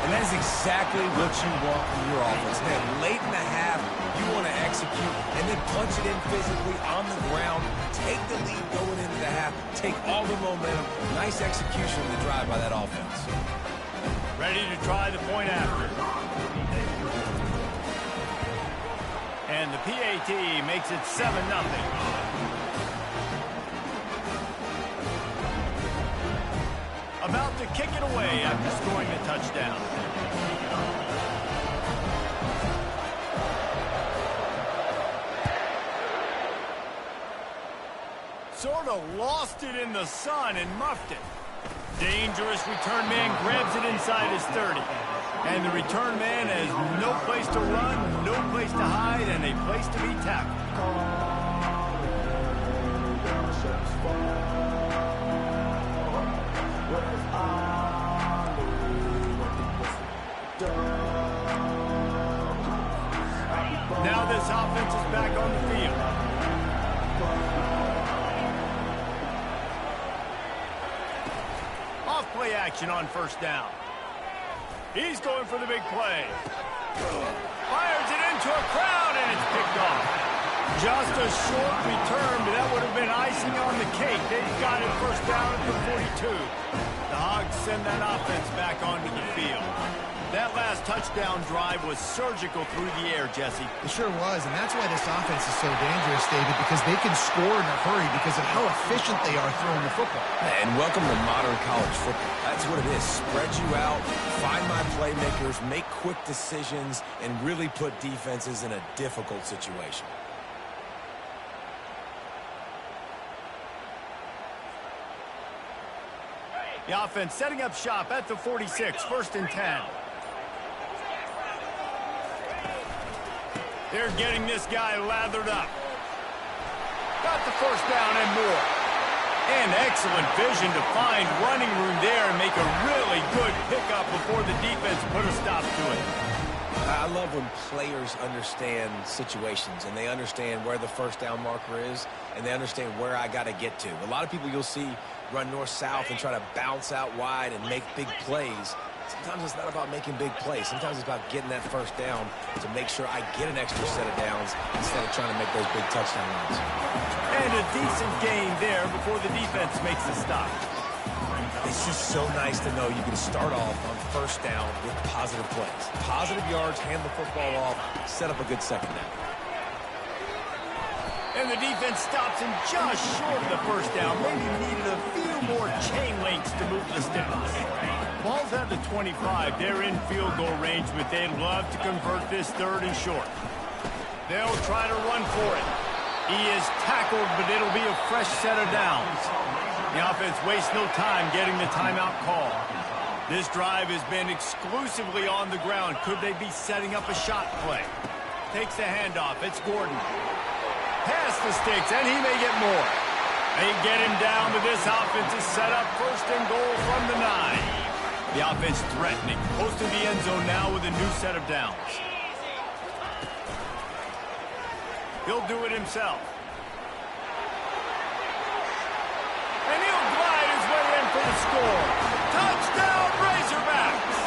And that is exactly what you want from your offense. Man, late in the half, you want to execute and then punch it in physically on the ground. Take the lead going into the half. Take all the momentum. Nice execution of the drive by that offense. Ready to try the point after. And the PAT makes it 7-0. About to kick it away after scoring the touchdown. Sort of lost it in the sun and muffed it. Dangerous return man grabs it inside his 30. And the return man has no place to run, no place to hide, and a place to be tackled. Now this offense is back on the field. Off play action on 1st down. He's going for the big play. Fires it into a crowd, and it's picked off. Just a short return, but that would have been icing on the cake. They've got it 1st down at the 42. The Hogs send that offense back onto the field. That last touchdown drive was surgical through the air, Jesse. It sure was, and that's why this offense is so dangerous, David, because they can score in a hurry because of how efficient they are throwing the football. And welcome to modern college football. That's what it is. Spread you out, find my playmakers, make quick decisions, and really put defenses in a difficult situation. The offense setting up shop at the 46, 1st and 10. They're getting this guy lathered up. Got the 1st down and more. And excellent vision to find running room there and make a really good pickup before the defense put a stop to it. I love when players understand situations and they understand where the 1st down marker is and they understand where I got to get to. A lot of people you'll see run north-south and try to bounce out wide and make big plays. Sometimes it's not about making big plays. Sometimes it's about getting that first down to make sure I get an extra set of downs instead of trying to make those big touchdown runs. And a decent gain there before the defense makes a stop. It's just so nice to know you can start off on first down with positive plays. Positive yards, hand the football off, set up a good second down. And the defense stops him just short of the first down. Maybe needed a few more chain links to move the sticks. Ball's at the 25. They're in field goal range, but they'd love to convert this 3rd and short. They'll try to run for it. He is tackled, but it'll be a fresh set of downs. The offense wastes no time getting the timeout call. This drive has been exclusively on the ground. Could they be setting up a shot play? Takes the handoff. It's Gordon. Past the sticks, and he may get more. They get him down, but this offense is set up 1st and goal from the 9. The offense threatening, close to the end zone now with a new set of downs. He'll do it himself. And he'll glide his way in for the score. Touchdown, Razorbacks!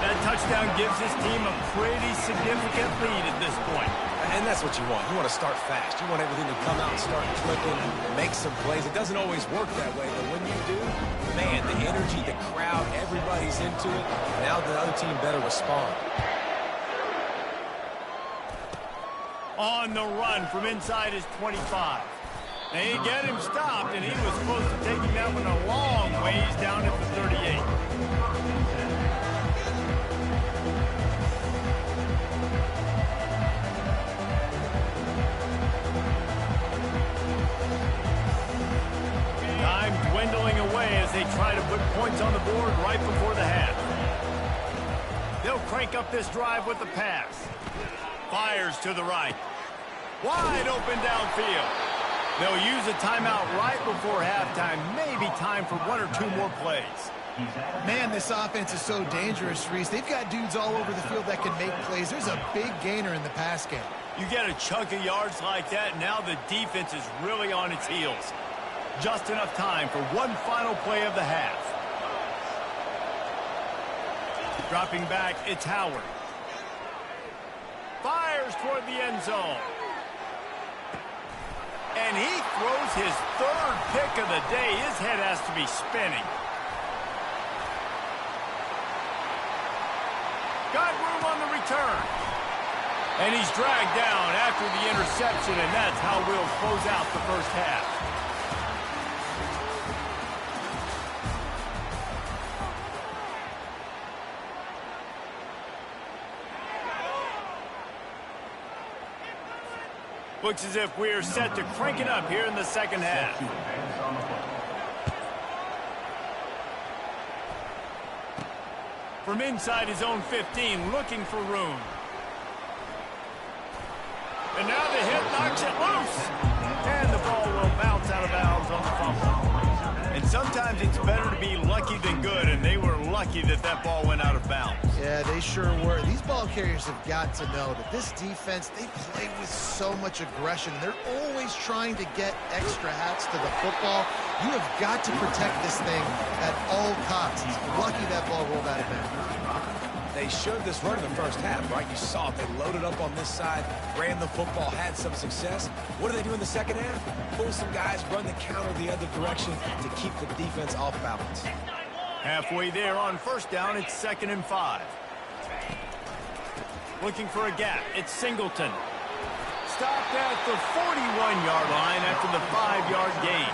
That touchdown gives his team a pretty significant lead at this point. And that's what you want. You want to start fast. You want everything to come out and start clicking, make some plays. It doesn't always work that way, but when you do, man, the energy, the crowd, everybody's into it. Now the other team better respond. On the run from inside his 25. They get him stopped, and he was supposed to take him that one a long ways down at the 38. Time dwindling away as they try to put points on the board right before the half. They'll crank up this drive with the pass. Fires to the right. Wide open downfield. They'll use a timeout right before halftime. Maybe time for 1 or 2 more plays. Man, this offense is so dangerous, Reese. They've got dudes all over the field that can make plays. There's a big gainer in the pass game. You get a chunk of yards like that, now the defense is really on its heels. Just enough time for one final play of the half. Dropping back, it's Howard. Fires toward the end zone. And he throws his 3rd pick of the day. His head has to be spinning. Got room on the return. And he's dragged down after the interception, and that's how we'll close out the first half. Looks as if we're set to crank it up here in the second half. From inside his own 15, looking for room. And now the hit knocks it loose. And the ball will bounce out of bounds on the fumble. And sometimes it's better to be lucky than good, and they were lucky that that ball went out of bounds. Yeah, they sure were. These ball carriers have got to know that this defense, they play with so much aggression. They're always trying to get extra hats to the football. You have got to protect this thing at all costs. Lucky that ball rolled out of bounds. They showed this run in the first half, right? You saw it. They loaded up on this side, ran the football, had some success. What do they do in the second half? Pull some guys, run the counter the other direction to keep the defense off balance. Halfway there on first down, it's 2nd and 5. Looking for a gap, it's Singleton. Stopped at the 41-yard line after the 5-yard gain.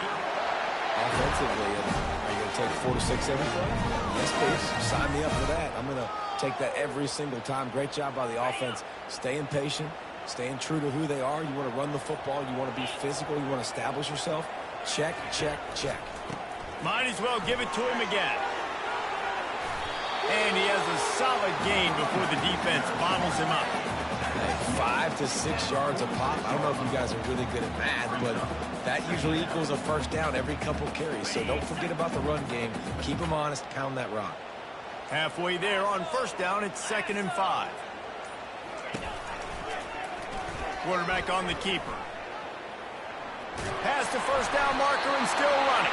Offensively, are you going to take 4 to 6 every play? Yes, please. Sign me up for that. I'm going to take that every single time. Great job by the offense. Staying patient, staying true to who they are. You want to run the football. You want to be physical. You want to establish yourself. Check, check, check. Might as well give it to him again. And he has a solid gain before the defense bottles him up. Hey, 5 to 6 yards a pop. I don't know if you guys are really good at math, but that usually equals a first down every couple carries. So don't forget about the run game. Keep them honest. Pound that rock. Halfway there on first down, it's 2nd and 5. Quarterback on the keeper. Past the first down marker and still running.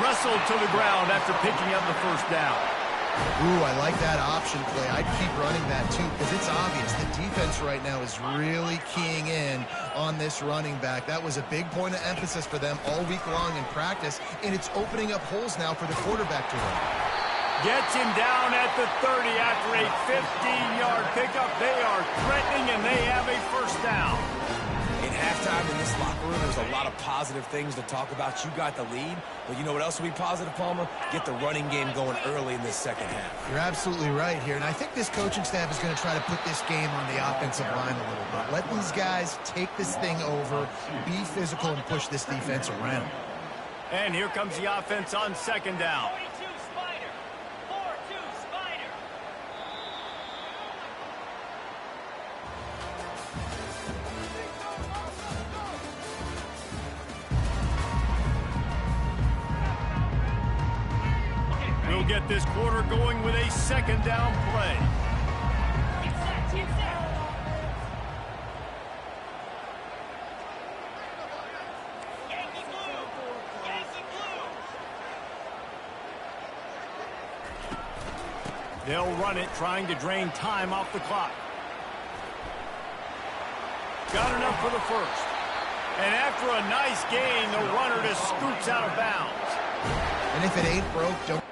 wrestled to the ground after picking up the first down. Ooh, I like that option play. I'd keep running that too because it's obvious the defense right now is really keying in on this running back. That was a big point of emphasis for them all week long in practice, and it's opening up holes now for the quarterback to run. Gets him down at the 30 after a 15-yard pickup. They are threatening, and they have a first down. In halftime in this locker room, there's a lot of positive things to talk about. You got the lead, but you know what else will be positive, Palmer? Get the running game going early in this second half. You're absolutely right here, and I think this coaching staff is going to try to put this game on the offensive line a little bit. Let these guys take this thing over, be physical, and push this defense around. And here comes the offense on second down. We'll get this quarter going with a second down play. They'll run it, trying to drain time off the clock. Got enough for the first. And after a nice gain, the runner just scoots out of bounds. And if it ain't broke, don't...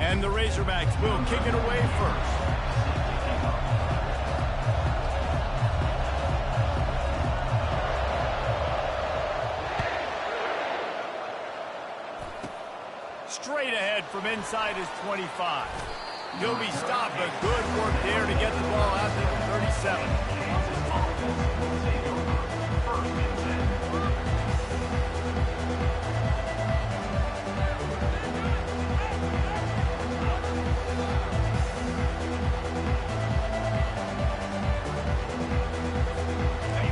And the Razorbacks will kick it away first. Straight ahead from inside his 25. He'll be stopped, but good work there to get the ball out to the 37.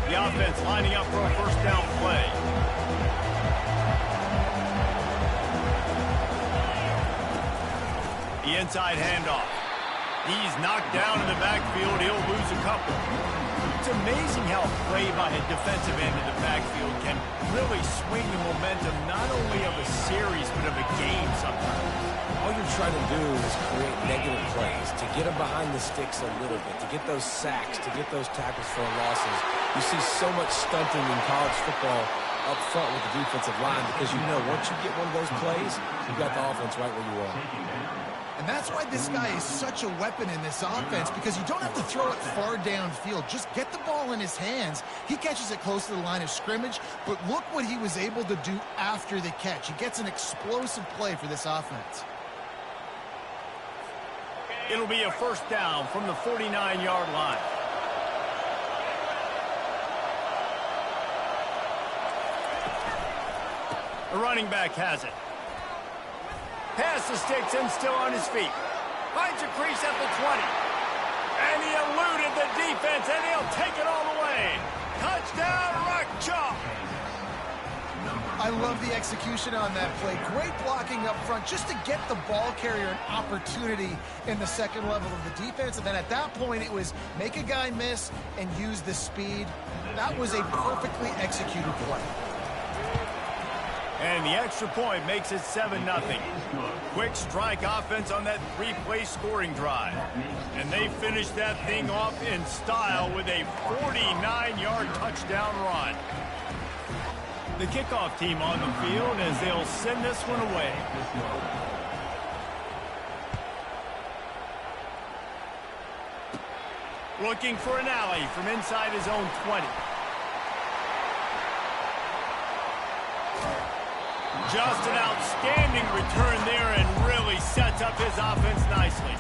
The offense lining up for a first down play. The inside handoff. He's knocked down in the backfield. He'll lose a couple. It's amazing how a play by a defensive end in the backfield can really swing the momentum not only of a series but of a game sometimes. All you're trying to do is create negative plays, to get them behind the sticks a little bit, to get those sacks, to get those tackles for losses. You see so much stunting in college football up front with the defensive line because you know once you get one of those plays, you've got the offense right where you are. And that's why this guy is such a weapon in this offense, because you don't have to throw it far downfield. Just get the ball in his hands. He catches it close to the line of scrimmage, but look what he was able to do after the catch. He gets an explosive play for this offense. It'll be a first down from the 49-yard line. The running back has it. Past the sticks and still on his feet. Finds a crease at the 20. And he eluded the defense, and he'll take it all the way. Touchdown, Ncaa! I I love the execution on that play. Great blocking up front just to get the ball carrier an opportunity in the second level of the defense. And then at that point, it was make a guy miss and use the speed. That was a perfectly executed play. And the extra point makes it 7-0. Quick strike offense on that three-play scoring drive. And they finish that thing off in style with a 49-yard touchdown run. The kickoff team on the field as they'll send this one away. Looking for an alley from inside his own 20. Just an outstanding return there and really sets up his offense nicely.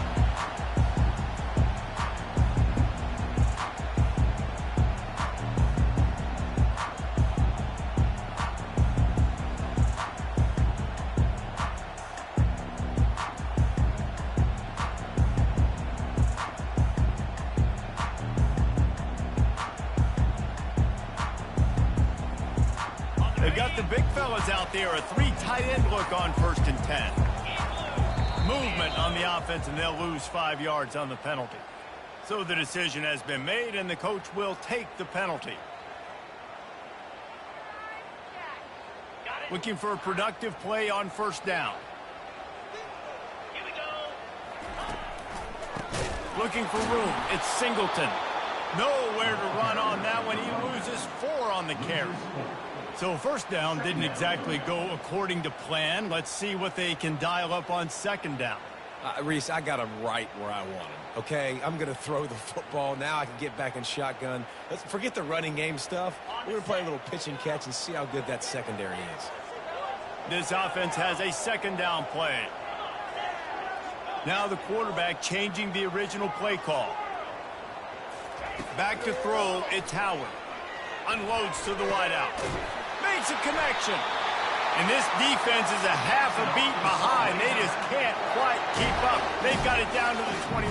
They've got the big fellas out there, a three tight end look on 1st and 10. Movement on the offense, and they'll lose 5 yards on the penalty. So the decision has been made, and the coach will take the penalty. Looking for a productive play on 1st down. Looking for room. It's Singleton. Nowhere to run on that one. He loses 4 on the carry. So 1st down didn't exactly go according to plan. Let's see what they can dial up on 2nd down. Reese, I got him right where I want him, okay? I'm going to throw the football. Now I can get back in shotgun. Let's forget the running game stuff. We're going to play a little pitch and catch and see how good that secondary is. This offense has a 2nd down play. Now the quarterback changing the original play call. Back to throw, it's Howard. Unloads to the wideout. Makes a connection. And this defense is a half a beat behind. They just can't quite keep up. They've got it down to the 21.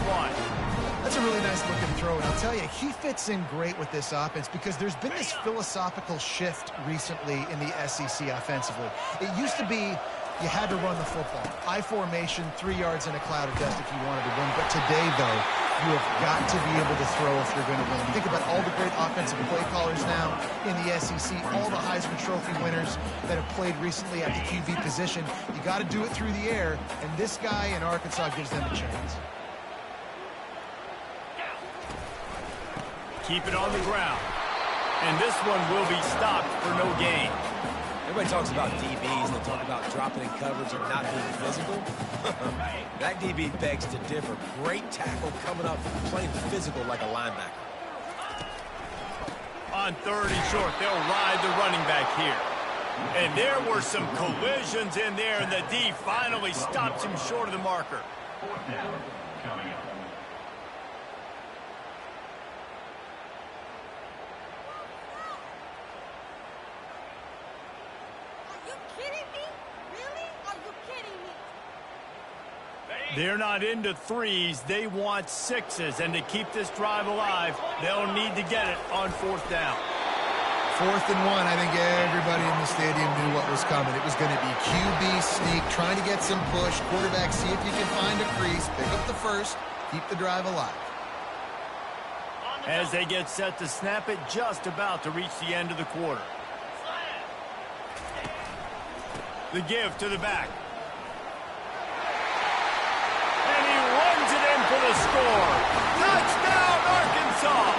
That's a really nice looking throw, and I'll tell you, he fits in great with this offense because there's been this philosophical shift recently in the SEC offensively. It used to be you had to run the football. I formation, 3 yards in a cloud of dust if you wanted to win. But today, though, you have got to be able to throw if you're going to win. Think about all the great offensive play callers now in the SEC, all the Heisman Trophy winners that have played recently at the QB position. You got to do it through the air, and this guy in Arkansas gives them a chance. Keep it on the ground. And this one will be stopped for no gain. Everybody talks about DBs. They talk about dropping in coverage and not being physical. That DB begs to differ. Great tackle coming up, playing physical like a linebacker. On 3rd and short, they'll ride the running back here. And there were some collisions in there, and the D finally stops him short of the marker. 4th down coming up. They're not into 3s. They want 6s. And to keep this drive alive, they'll need to get it on 4th down. 4th and 1, I think everybody in the stadium knew what was coming. It was going to be QB sneak, trying to get some push. Quarterback, see if you can find a crease. Pick up the first. Keep the drive alive. As they get set to snap it, just about to reach the end of the quarter. The give to the back. And he runs it in for the score. Touchdown, Arkansas!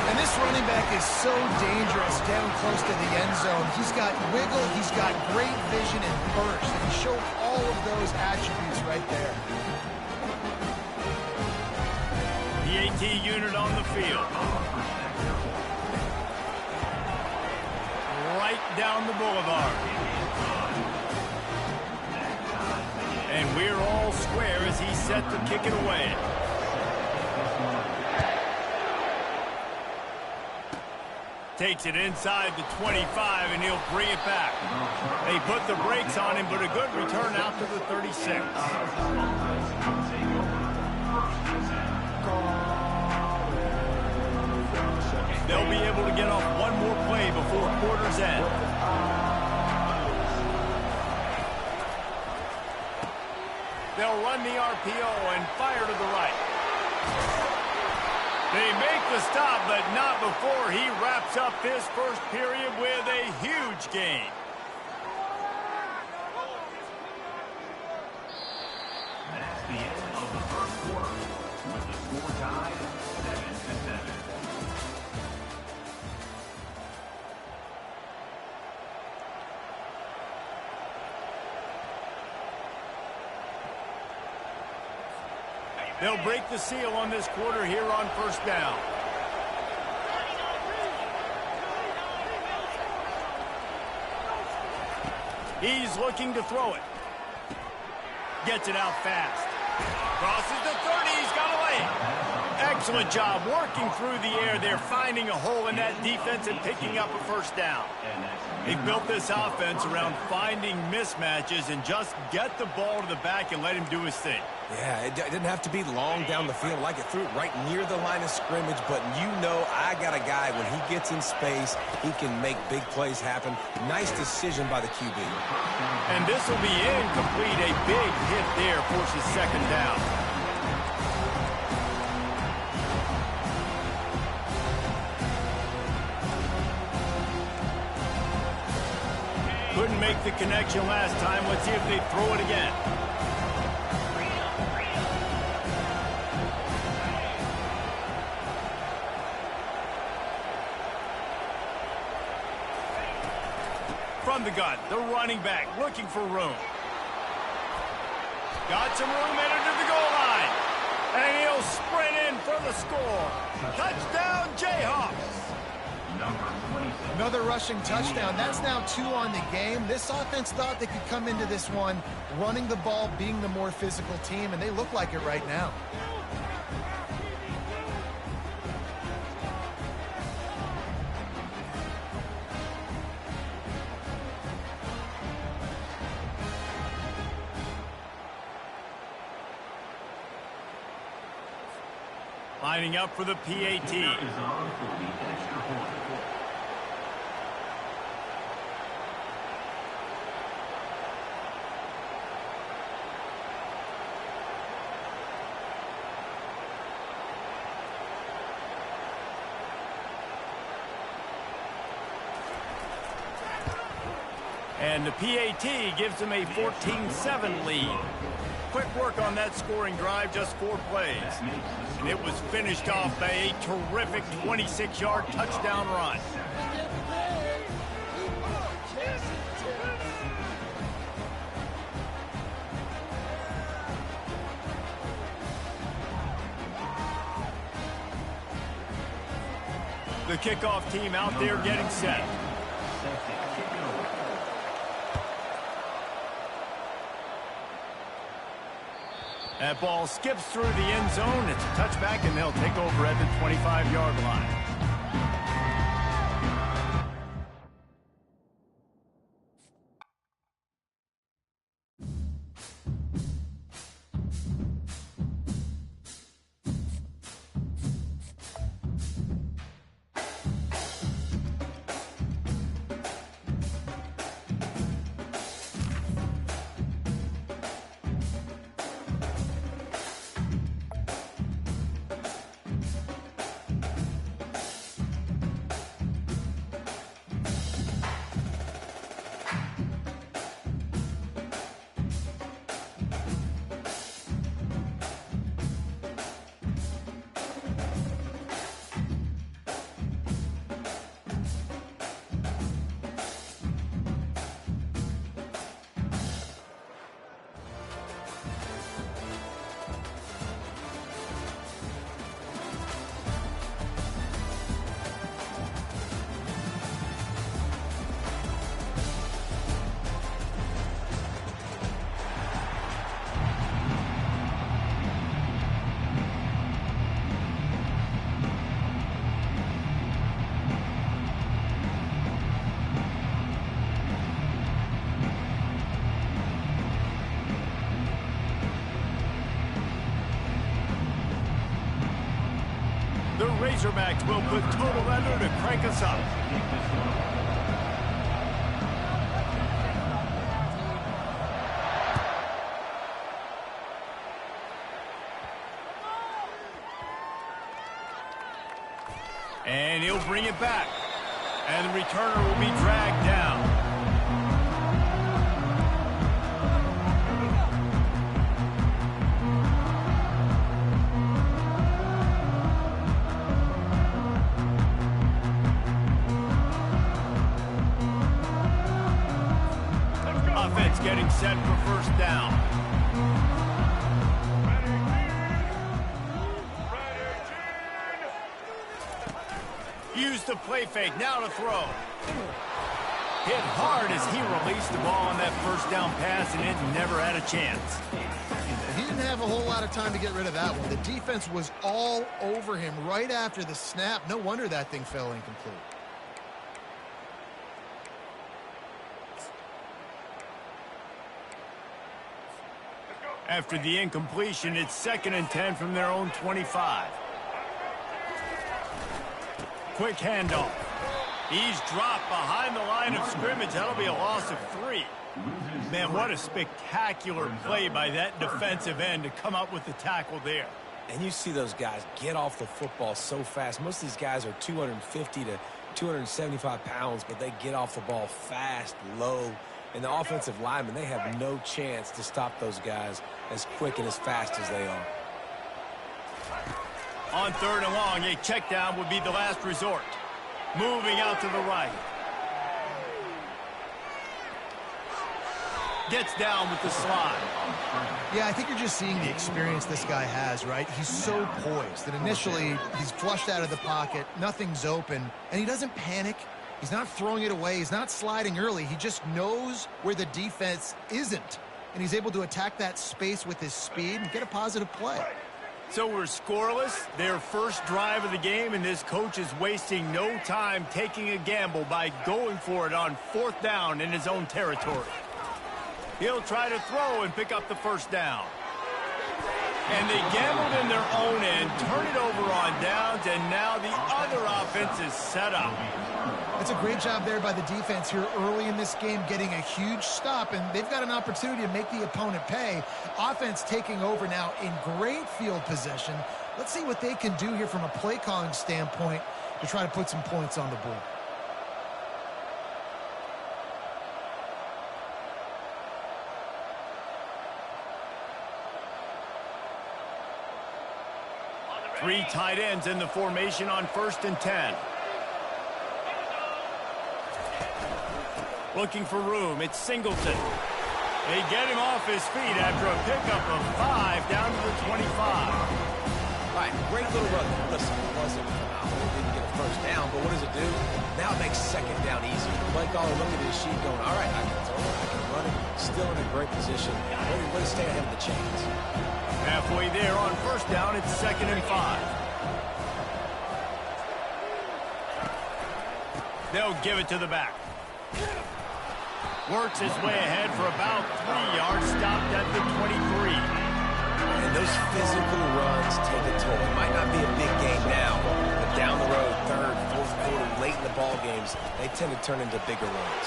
And this running back is so dangerous down close to the end zone. He's got wiggle, he's got great vision and burst, and he showed all of those attributes right there. The AT unit on the field. Right down the boulevard. And we're all square as he's set to kick it away. Takes it inside the 25, and he'll bring it back. They put the brakes on him, but a good return out to the 36. They'll be able to get off one more play before quarter's end. They'll run the RPO and fire to the right. They make the stop, but not before he wraps up this first period with a huge gain. That's the end of the first quarter, with the score tied 7-7. They'll break the seal on this quarter here on first down. He's looking to throw it. Gets it out fast. Crosses the 30. He's got a lane. Excellent job working through the air. They're finding a hole in that defense and picking up a first down. They've built this offense around finding mismatches and just get the ball to the back and let him do his thing. Yeah, it didn't have to be long down the field. Like it threw it right near the line of scrimmage, but you know I got a guy, when he gets in space, he can make big plays happen. Nice decision by the QB. And this will be incomplete. A big hit there forces second down. Couldn't make the connection last time. Let's see if they throw it again. From the gun, the running back looking for room. Got some room headed to the goal line. And he'll sprint in for the score. Touchdown, Jayhawks. Another rushing touchdown. That's now 2 on the game. This offense thought they could come into this one running the ball, being the more physical team, and they look like it right now. Lining up for the PAT. And the PAT gives them a 14-7 lead. Quick work on that scoring drive, just 4 plays. And it was finished off by a terrific 26-yard touchdown run. The kickoff team out there getting set. That ball skips through the end zone. It's a touchback, and they'll take over at the 25-yard line. The Razorbacks will put total leather to crank us up. he'll bring it back. And the returner will be dragged down. Offense getting set for first down. Use the play fake, now to throw. Hit hard as he released the ball on that first down pass, and it never had a chance. He didn't have a whole lot of time to get rid of that one. The defense was all over him right after the snap. No wonder that thing fell incomplete. After the incompletion, it's 2nd and 10 from their own 25. Quick handoff. He's dropped behind the line of scrimmage. That'll be a loss of 3. Man, what a spectacular play by that defensive end to come up with the tackle there. And you see those guys get off the football so fast. Most of these guys are 250 to 275 pounds, but they get off the ball fast, low. And the offensive linemen, they have no chance to stop those guys as quick and as fast as they are. On 3rd and long, a check down would be the last resort. Moving out to the right. Gets down with the slide. Yeah, I think you're just seeing the experience this guy has, right? He's so poised that initially he's flushed out of the pocket, nothing's open, and he doesn't panic. He's not throwing it away. He's not sliding early. He just knows where the defense isn't, and he's able to attack that space with his speed and get a positive play. So we're scoreless, their first drive of the game, and this coach is wasting no time taking a gamble by going for it on 4th down in his own territory. He'll try to throw and pick up the first down. And they gambled in their own end, turn it over on downs, and now the other offense is set up. It's a great job there by the defense here early in this game, getting a huge stop, and they've got an opportunity to make the opponent pay. Offense taking over now in great field position. Let's see what they can do here from a play calling standpoint to try to put some points on the board. Three tight ends in the formation on 1st and 10. Looking for room, it's Singleton. They get him off his feet after a pickup of 5 down to the 25. All right, great little run. Listen, it wasn't phenomenal. Didn't get a first down, but what does it do? Now it makes 2nd down easy. Play caller looking at his sheet going, all right, I can throw it, I can run it. Still in a great position. Way to stay ahead of the chains. Halfway there on 1st down, it's 2nd and 5. They'll give it to the back. Works his way ahead for about 3 yards, stopped at the 23. And those physical runs take a toll. It might not be a big game now, but down the road, 3rd, 4th quarter, late in the ball games, they tend to turn into bigger runs.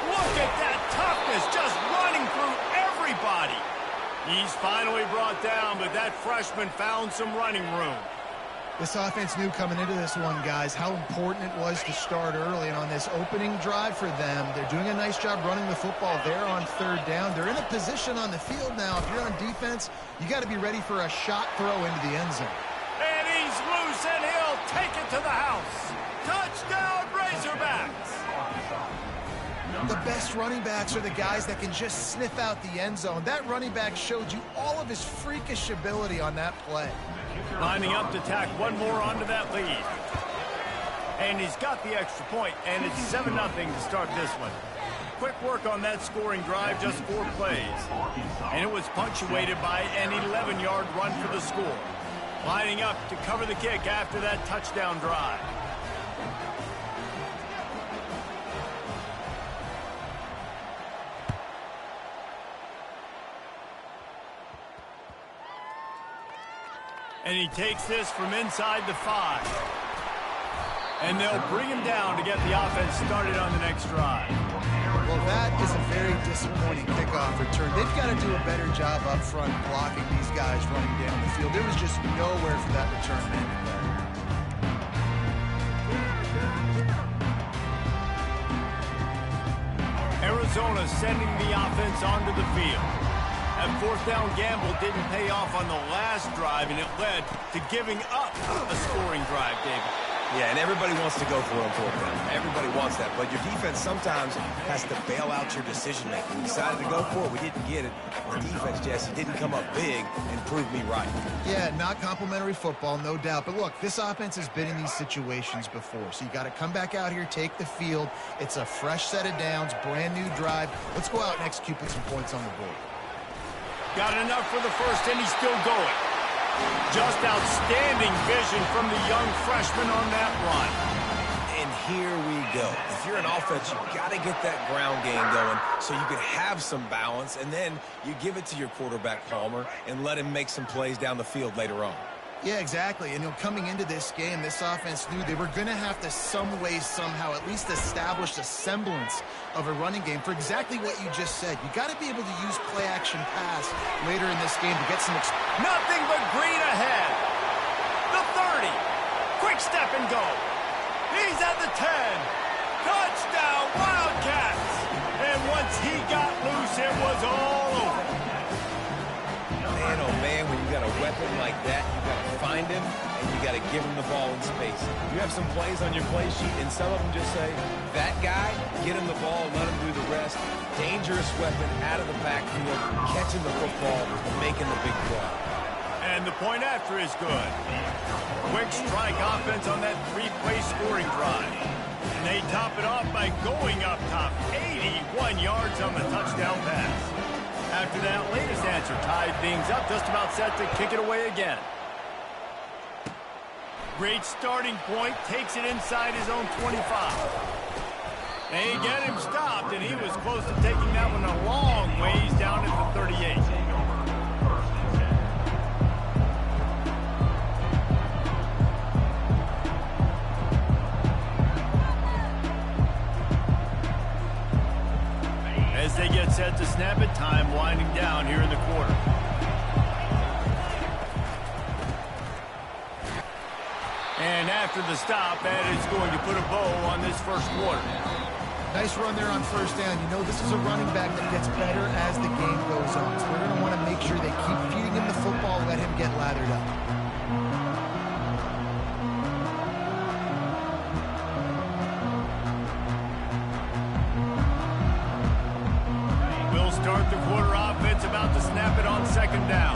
Look at that toughness, just running through everybody. He's finally brought down, but that freshman found some running room. This offense knew coming into this one, guys, how important it was to start early. And on this opening drive for them, they're doing a nice job running the football there on 3rd down. They're in a position on the field now. If you're on defense, you got to be ready for a shot throw into the end zone. And he's loose, and he'll take it to the house. Touchdown, Razorbacks! The best running backs are the guys that can just sniff out the end zone. That running back showed you all of his freakish ability on that play. Lining up to tack one more onto that lead. And he's got the extra point, and it's 7-0 to start this one. Quick work on that scoring drive, just 4 plays. And it was punctuated by an 11-yard run for the score. Lining up to cover the kick after that touchdown drive. And he takes this from inside the 5. And they'll bring him down to get the offense started on the next drive. Well, that is a very disappointing kickoff return. They've got to do a better job up front blocking these guys running down the field. There was just nowhere for that return man to go. Arizona sending the offense onto the field. That fourth down gamble didn't pay off on the last drive, and it led to giving up a scoring drive, David. Yeah, and everybody wants to go for it on fourth down. Everybody wants that, but your defense sometimes has to bail out your decision-making. We decided to go for it. We didn't get it. The defense, Jesse, didn't come up big and prove me right. Yeah, not complimentary football, no doubt. But look, this offense has been in these situations before, so you got to come back out here, take the field. It's a fresh set of downs, brand new drive. Let's go out and execute, put some points on the board. Got enough for the first, and he's still going. Just outstanding vision from the young freshman on that run. And here we go. If you're an offense, you've got to get that ground game going so you can have some balance, and then you give it to your quarterback, Palmer, and let him make some plays down the field later on. Yeah, exactly. And coming into this game, this offense knew they were going to have to some way, somehow, at least establish a semblance of a running game for exactly what you just said. You got to be able to use play-action pass later in this game to get some... Nothing but green ahead. The 30. Quick step and go. He's at the 10. Touchdown, Wildcats. And once he got loose, it was all over. Man, oh man, when you got a weapon like that, you got to find him, and you got to give him the ball in space. You have some plays on your play sheet, and some of them just say, that guy, get him the ball, let him do the rest. Dangerous weapon out of the backfield, catching the football, and making the big play. And the point after is good. Quick strike offense on that three-play scoring drive. And they top it off by going up top, 81 yards on the touchdown pass. After that latest answer tied things up, just about set to kick it away again. Great starting point, takes it inside his own 25. They get him stopped, and he was close to taking that one a long ways down at the 38. As they get set to snap it, time winding down here in the quarter. And after the stop, that is going to put a bow on this first quarter. Nice run there on first down. You know, this is a running back that gets better as the game goes on. So we're going to want to make sure they keep feeding him the football, let him get lathered up. Start the quarter offense, about to snap it on second down.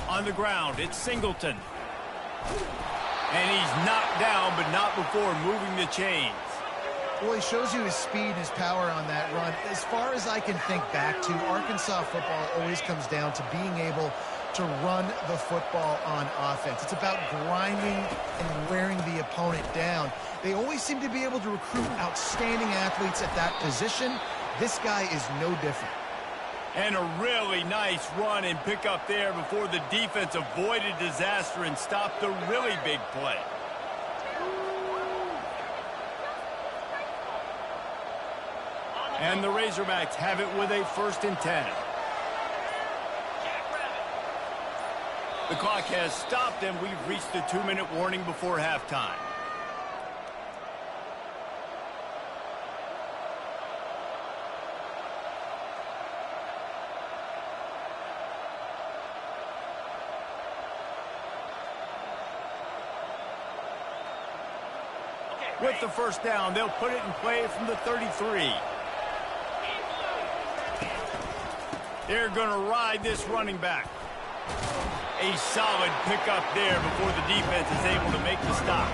On the ground, it's Singleton. And he's knocked down, but not before moving the chains. Well, he shows you his speed and his power on that run. As far as I can think back to, Arkansas football always comes down to being able to run the football on offense. It's about grinding and wearing the opponent down. They always seem to be able to recruit outstanding athletes at that position. This guy is no different. And a really nice run and pick up there before the defense avoided disaster and stopped the really big play. And the Razorbacks have it with a 1st and 10. The clock has stopped, and we've reached the 2-minute warning before halftime. With the first down, they'll put it in play from the 33. They're going to ride this running back. A solid pickup there before the defense is able to make the stop.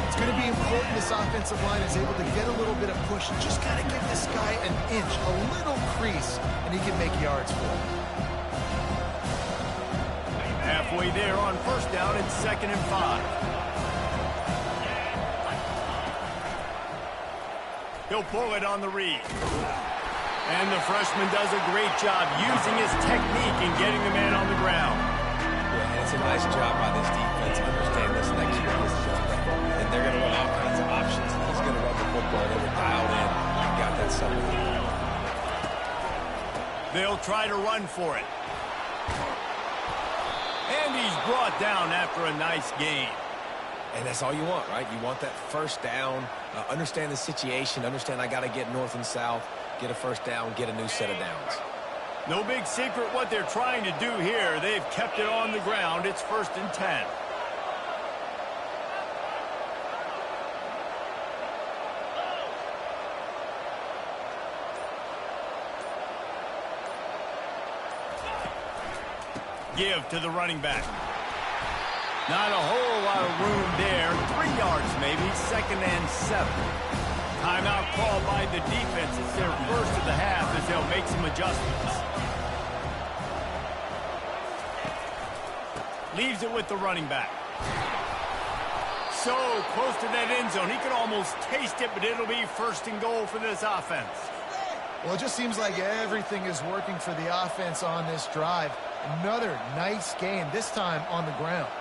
It's going to be important this offensive line is able to get a little bit of push. Just got to give this guy an inch, a little crease, and he can make yards for it. Halfway there on first down, it's 2nd and 5. He'll pull it on the read. And the freshman does a great job using his technique and getting the man on the ground. Yeah, and it's a nice job by this defense understanding this next year is and they're going to run all kinds of options. He's going to run the football. They were dialed in and got that something. They'll try to run for it. And he's brought down after a nice gain. And that's all you want, right? You want that first down, understand the situation, understand I got to get north and south, get a first down, get a new set of downs. No big secret what they're trying to do here. They've kept it on the ground. It's 1st and 10. Give to the running back. Not a whole lot of room there. 3 yards maybe. 2nd and 7. Timeout called by the defense. It's their first of the half as they'll make some adjustments. Leaves it with the running back. So close to that end zone. He could almost taste it, but it'll be 1st and goal for this offense. Well, it just seems like everything is working for the offense on this drive. Another nice game, this time on the ground.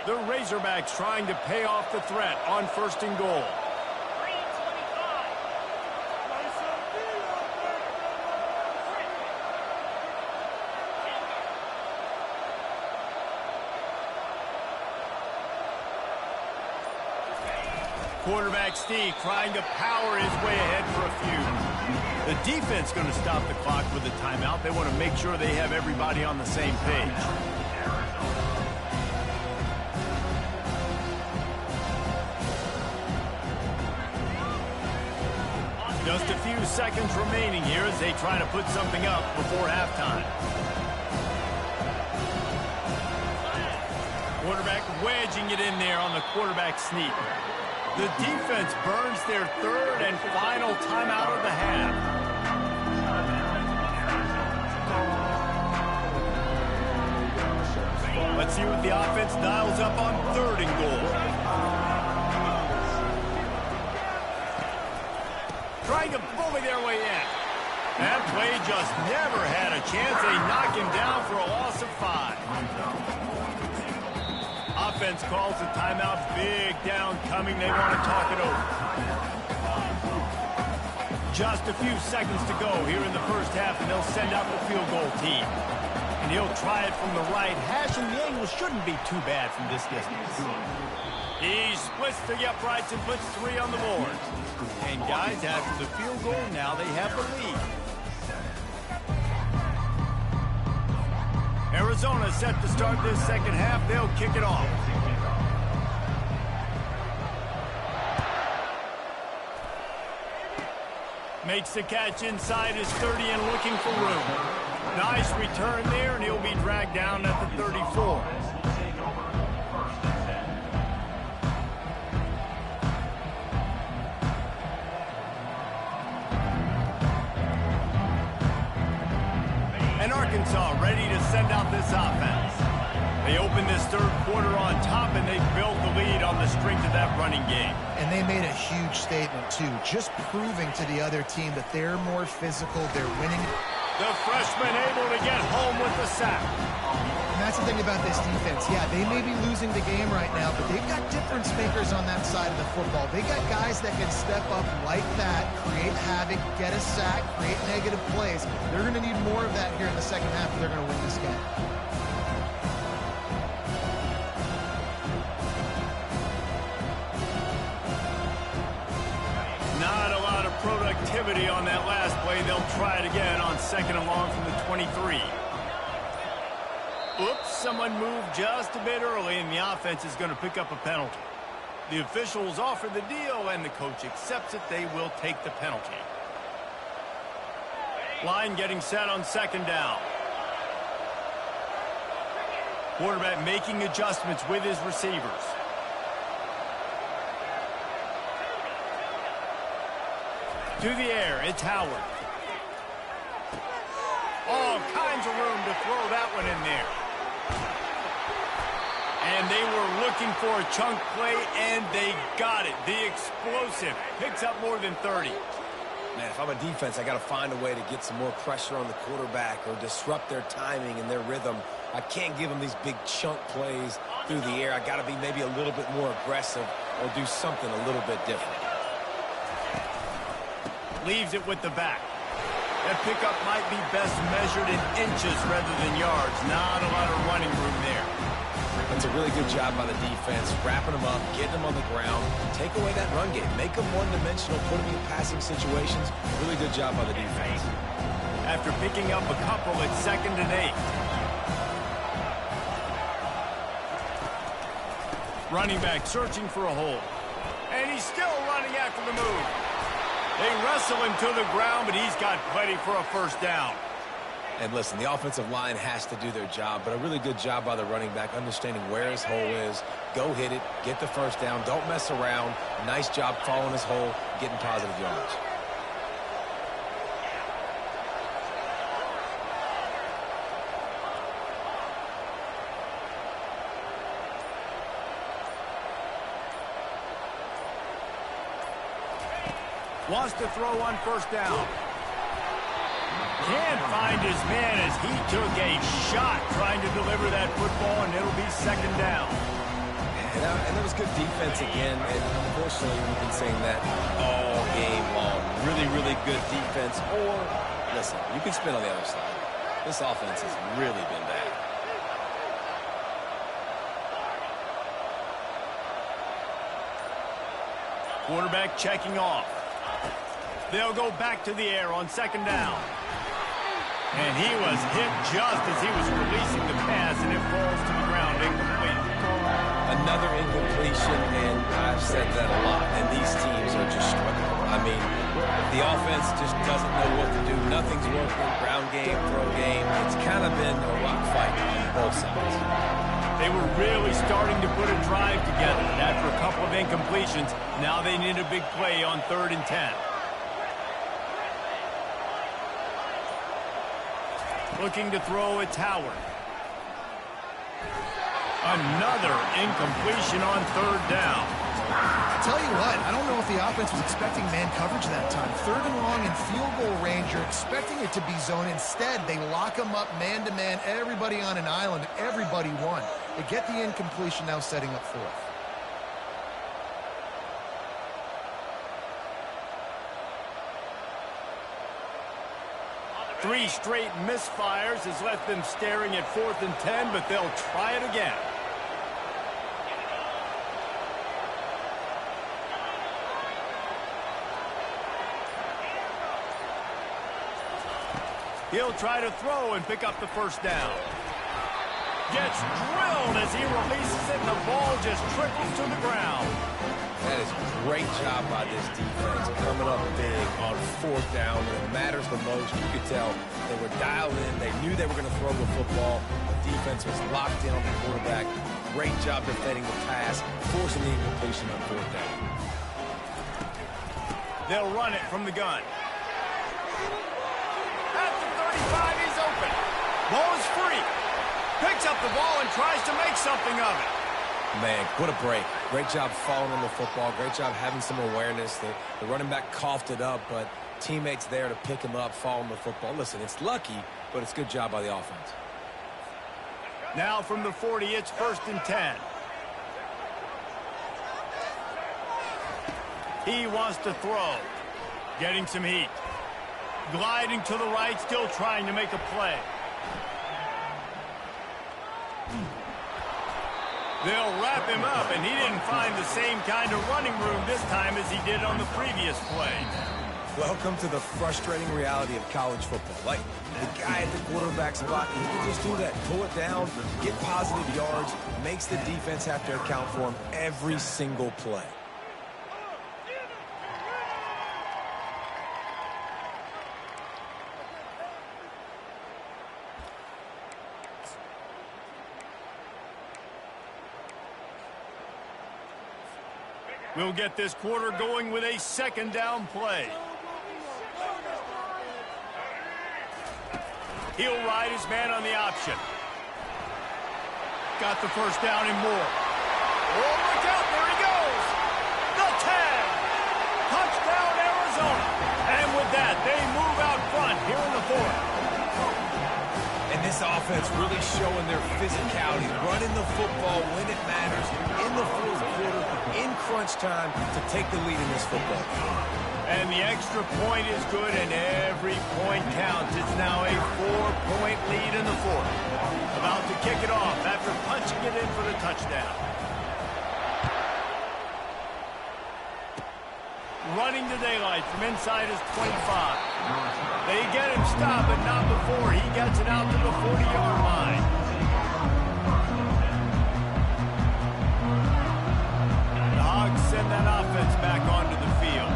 The Razorbacks trying to pay off the threat on 1st and goal. Quarterback Steve trying to power his way ahead for a few. The defense going to stop the clock with a timeout. They want to make sure they have everybody on the same page. Just a few seconds remaining here as they try to put something up before halftime. Quarterback wedging it in there on the quarterback sneak. The defense burns their 3rd and final timeout of the half. Let's see what the offense dials up on 3rd and goal. Trying to bully their way in. That play just never had a chance. They knock him down for a loss of 5. Offense calls the timeout. Big down coming. They want to talk it over. Just a few seconds to go here in the first half, and they'll send out the field goal team. And he'll try it from the right. Hashing the angle shouldn't be too bad from this distance. He splits the uprights and puts 3 on the board. And guys, after the field goal, now they have the lead. Arizona set to start this second half. They'll kick it off. Makes the catch inside his 30 and looking for room. Nice return there, and he'll be dragged down at the 34. And Arkansas ready to send out this offense. They opened this 3rd quarter on top, and they built the lead on the strength of that running game. And they made a huge statement, too, just proving to the other team that they're more physical, they're winning. The freshman able to get home with the sack. And that's the thing about this defense. Yeah, they may be losing the game right now, but they've got difference makers on that side of the football. They got guys that can step up like that, create havoc, get a sack, create negative plays. They're going to need more of that here in the second half if they're going to win this game. Not a lot of productivity on that last play. They'll try it again on 2nd and long from the 23. Oops, someone moved just a bit early, and the offense is going to pick up a penalty. The officials offer the deal, and the coach accepts it. They will take the penalty. Line getting set on 2nd down. Quarterback making adjustments with his receivers. To the air, it's Howard. All kinds of room to throw that one in there. And they were looking for a chunk play, and they got it. The explosive picks up more than 30. Man, if I'm a defense, I got to find a way to get some more pressure on the quarterback or disrupt their timing and their rhythm. I can't give them these big chunk plays through the air. I got to be maybe a little bit more aggressive or do something a little bit different. Leaves it with the back. That pickup might be best measured in inches rather than yards. Not a lot of running room there. And It's a really good job by the defense, wrapping them up, getting them on the ground, take away that run game, make them one-dimensional, put them in passing situations. Really good job by the defense. After picking up a couple, it's 2nd and 8. Running back searching for a hole. And he's still running after the move. They wrestle him to the ground, but he's got plenty for a first down. And listen, the offensive line has to do their job, but a really good job by the running back, understanding where his hole is. Go hit it, get the first down, don't mess around. Nice job following his hole, getting positive yards. Wants to throw on first down. Can't find his man as he took a shot trying to deliver that football, and it'll be 2nd down. And it was good defense again, and unfortunately we've been saying that all game long. Really, really good defense. Or, listen, you can spin on the other side. This offense has really been bad. Quarterback checking off. They'll go back to the air on 2nd down. And he was hit just as he was releasing the pass, and it falls to the ground, incomplete. Another incompletion, and I've said that a lot, and these teams are just struggling. I mean, the offense just doesn't know what to do. Nothing's working. Ground game, throw game. It's kind of been a rock fight on both sides. They were really starting to put a drive together, and after a couple of incompletions, now they need a big play on 3rd and 10. Looking to throw, it's Howard. Another incompletion on 3rd down. Tell you what, I don't know if the offense was expecting man coverage that time. 3rd and long in field goal range, you're expecting it to be zone. Instead, they lock them up man-to-man, everybody on an island, everybody won. They get the incompletion, now setting up 4th. Three straight misfires has left them staring at 4th and 10, but they'll try it again. He'll try to throw and pick up the first down. Gets drilled as he releases it, and the ball just trickles to the ground. That is a great job by this defense, coming up big on 4th down when it matters the most. You could tell they were dialed in. They knew they were going to throw the football. The defense was locked in on the quarterback. Great job defending the pass, forcing the incompletion on 4th down. They'll run it from the gun. At the 35, he's open. Ball is free. Picks up the ball and tries to make something of it. Man, what a break. Great job following on the football. Great job having some awareness. The running back coughed it up, but teammates there to pick him up, following the football. Listen, it's lucky, but it's a good job by the offense. Now from the 40, it's 1st and 10. He wants to throw. Getting some heat. Gliding to the right, still trying to make a play. They'll wrap him up, and he didn't find the same kind of running room this time as he did on the previous play. Welcome to the frustrating reality of college football. Like, the guy at the quarterback spot, he can just do that. Pull it down, get positive yards, makes the defense have to account for him every single play. We'll get this quarter going with a 2nd down play. He'll ride his man on the option. Got the first down and more. Oh, look out, there he goes. The tag. Touchdown, Arizona. And with that, they move out front here in the 4th. And this This offense really showing their physicality, running the football when it matters, in the fourth quarter, in crunch time, to take the lead in this football. And the extra point is good, and every point counts. It's now a 4-point lead in the fourth. About to kick it off after punching it in for the touchdown. Running to daylight from inside his 25. They get him stopped, but not before he gets it out to the 40-yard line. The Hogs send that offense back onto the field.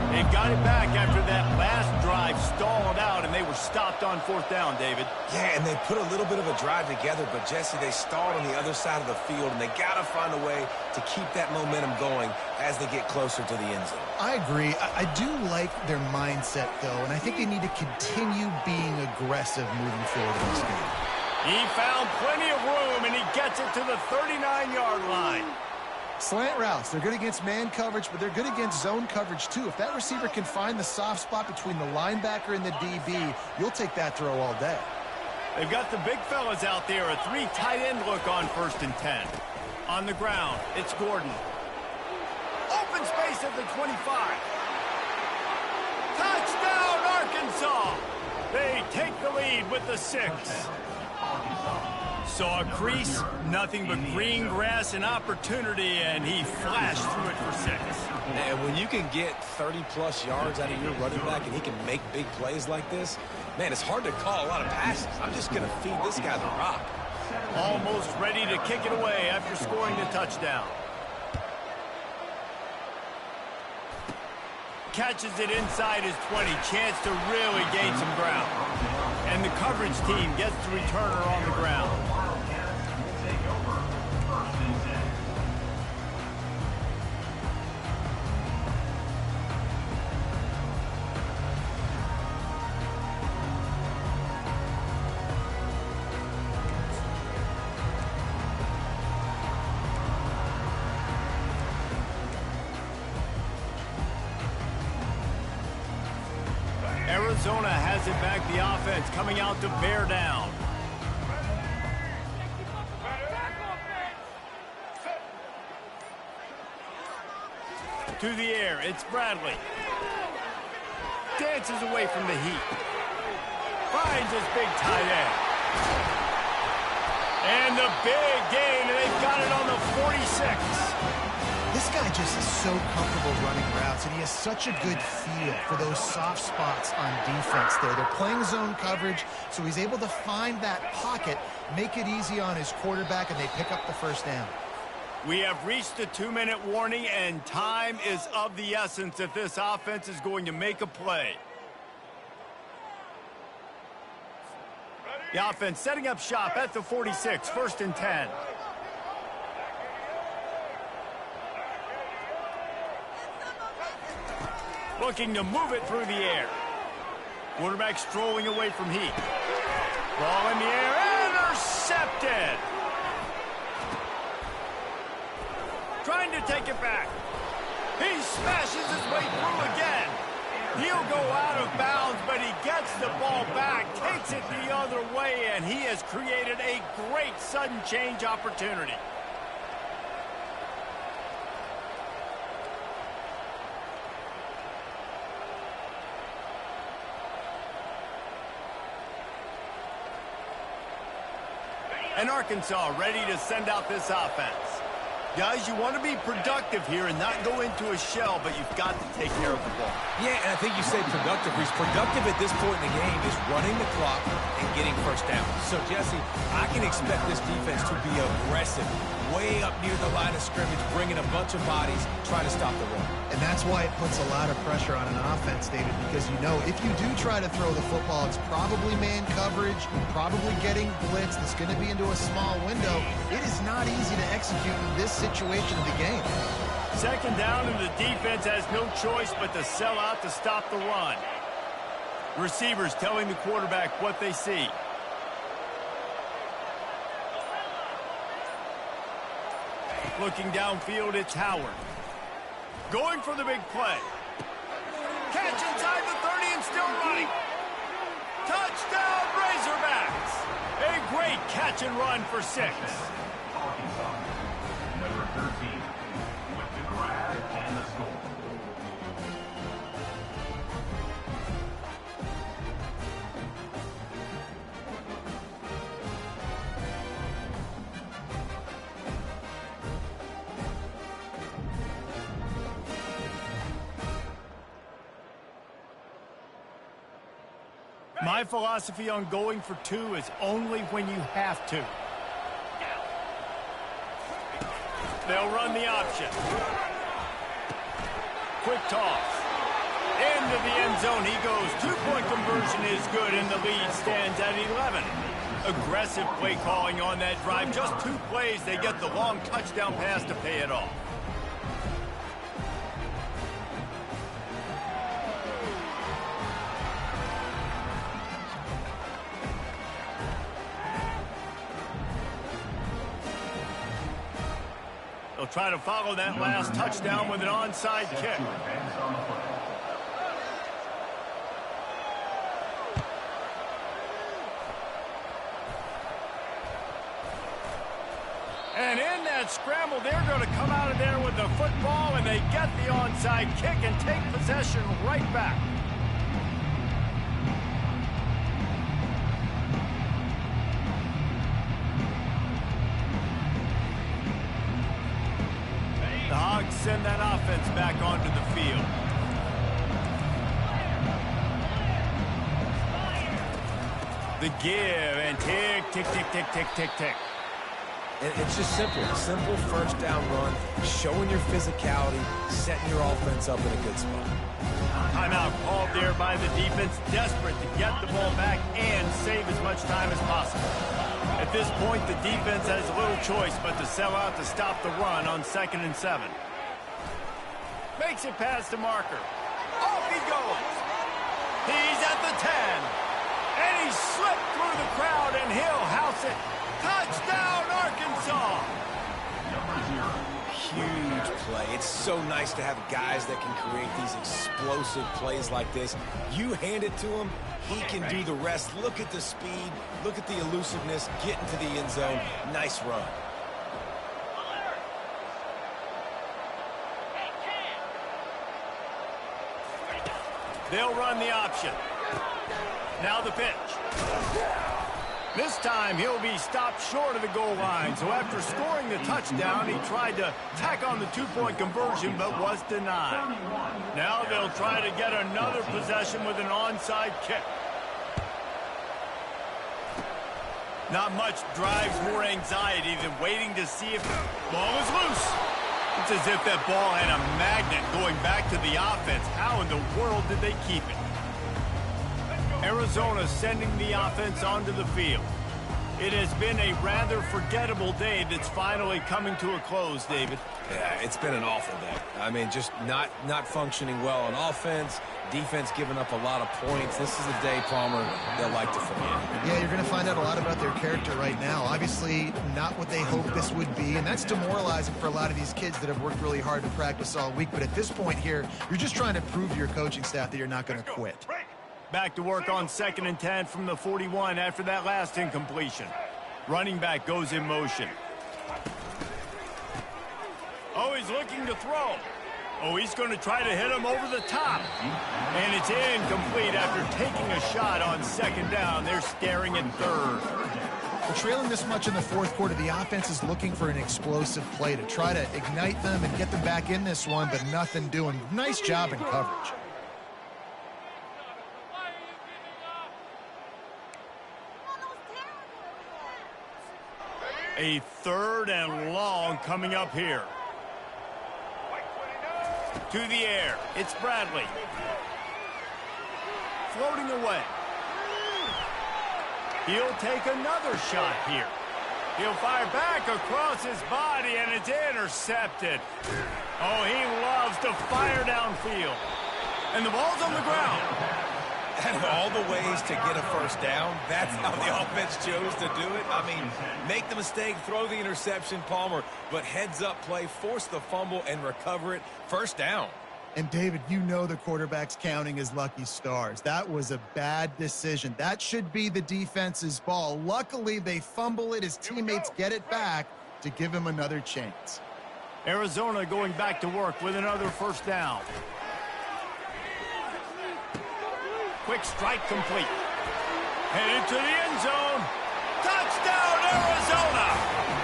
They got it back after that last drive stalled out, and they were stopped on fourth down, David. Yeah, and they put a little bit of a drive together, but, Jesse, they stalled on the other side of the field, and they got to find a way to keep that momentum going as they get closer to the end zone. I agree. I do like their mindset, though, and I think they need to continue being aggressive moving forward in this game. He found plenty of room, and he gets it to the 39-yard line. Slant routes, they're good against man coverage, but they're good against zone coverage, too. If that receiver can find the soft spot between the linebacker and the DB, you'll take that throw all day. They've got the big fellas out there, a 3 tight end look on 1st and 10. On the ground, it's Gordon. Open space at the 25. Touchdown, Arkansas! They take the lead with the 6. Saw a crease, nothing but green grass and opportunity, and he flashed through it for 6. And when you can get 30-plus yards out of your running back and he can make big plays like this, man, it's hard to call a lot of passes. I'm just going to feed this guy the rock. Almost ready to kick it away after scoring the touchdown. Catches it inside his 20. Chance to really gain some ground. And the coverage team gets the returner on the ground. Arizona has it back, the offense coming out to bear down. To the air, it's Bradley. Dances away from the heat. Finds his big tight end. And the big gain, and they've got it on the 46. This guy just is so comfortable running routes, and he has such a good feel for those soft spots on defense there. They're playing zone coverage, so he's able to find that pocket, make it easy on his quarterback, and they pick up the first down. We have reached the 2-minute warning, and time is of the essence if this offense is going to make a play. The offense setting up shop at the 46, 1st and 10. Looking to move it through the air. Quarterback strolling away from heat. Ball in the air, intercepted. Trying to take it back. He smashes his way through again. He'll go out of bounds, but he gets the ball back, takes it the other way, and he has created a great sudden change opportunity. And Arkansas ready to send out this offense. Guys, you want to be productive here and not go into a shell, but you've got to take care of the ball. Yeah, and I think you say productive. He's productive at this point in the game is running the clock and getting first down. So, Jesse, I can expect this defense to be aggressive, way up near the line of scrimmage, bringing a bunch of bodies, trying to stop the run. And that's why it puts a lot of pressure on an offense, David, because you know if you do try to throw the football, it's probably man coverage, probably getting blitzed. It's going to be into a small window. It is not easy to execute in this situation of the game. 2nd down, and the defense has no choice but to sell out to stop the run. Receivers telling the quarterback what they see. Looking downfield, it's Howard. Going for the big play. Catch inside the 30 and still running. Touchdown, Razorbacks! A great catch and run for 6. Arkansas. Number 13 with the grab and the score. My philosophy on going for 2 is only when you have to. They'll run the option. Quick toss. Into the end zone he goes. 2-point conversion is good, and the lead stands at 11. Aggressive play calling on that drive. Just 2 plays, they get the long touchdown pass to pay it off. They'll try to follow that last touchdown with an onside kick. And in that scramble, they're going to come out of there with the football, and they get the onside kick and take possession right back. The Hogs send that offense back onto the field. The give, and tick, tick, tick, tick, tick, tick, tick. And it's just simple. Simple first down run, showing your physicality, setting your offense up in a good spot. Timeout called there by the defense, desperate to get the ball back and save as much time as possible. At this point, the defense has little choice but to sell out to stop the run on 2nd and 7. Makes it past the marker. Off he goes. He's at the 10. And he slipped through the crowd, and he'll house it. Touchdown, Arkansas! Huge play. It's so nice to have guys that can create these explosive plays like this. You hand it to him, he can do the rest. Look at the speed. Look at the elusiveness. Get into the end zone. Nice run. They'll run the option. Now the pitch. This time he'll be stopped short of the goal line. So after scoring the touchdown, he tried to tack on the 2-point conversion but was denied. Now they'll try to get another possession with an onside kick. Not much drives more anxiety than waiting to see if the ball is loose. It's as if that ball had a magnet going back to the offense. How in the world did they keep it? Arizona sending the offense onto the field. It has been a rather forgettable day that's finally coming to a close, David. Yeah, it's been an awful day. I mean, just not functioning well on offense. Defense giving up a lot of points. This is a day, Palmer, they'll like to forget. Yeah, you're going to find out a lot about their character right now. Obviously, not what they hoped this would be, and that's demoralizing for a lot of these kids that have worked really hard to practice all week. But at this point here, you're just trying to prove to your coaching staff that you're not going to quit. Back to work on 2nd and 10 from the 41 after that last incompletion. Running back goes in motion. Oh, he's looking to throw. Oh, he's going to try to hit him over the top. And it's incomplete after taking a shot on 2nd down. They're staring at 3rd. Well, trailing this much in the 4th quarter, the offense is looking for an explosive play to try to ignite them and get them back in this one, but nothing doing. Nice job in coverage. A 3rd and long coming up here. To the air. It's Bradley. Floating away. He'll take another shot here. He'll fire back across his body, and it's intercepted. Oh, he loves to fire downfield. And the ball's on the ground. Out of all the ways to get a first down, that's how the offense chose to do it. I mean, make the mistake, throw the interception, Palmer, but heads-up play, force the fumble, and recover it. First down. And, David, you know the quarterback's counting his lucky stars. That was a bad decision. That should be the defense's ball. Luckily, they fumble it. His teammates get it back to give him another chance. Arizona going back to work with another first down. Quick strike complete. Headed to the end zone. Touchdown, Arizona!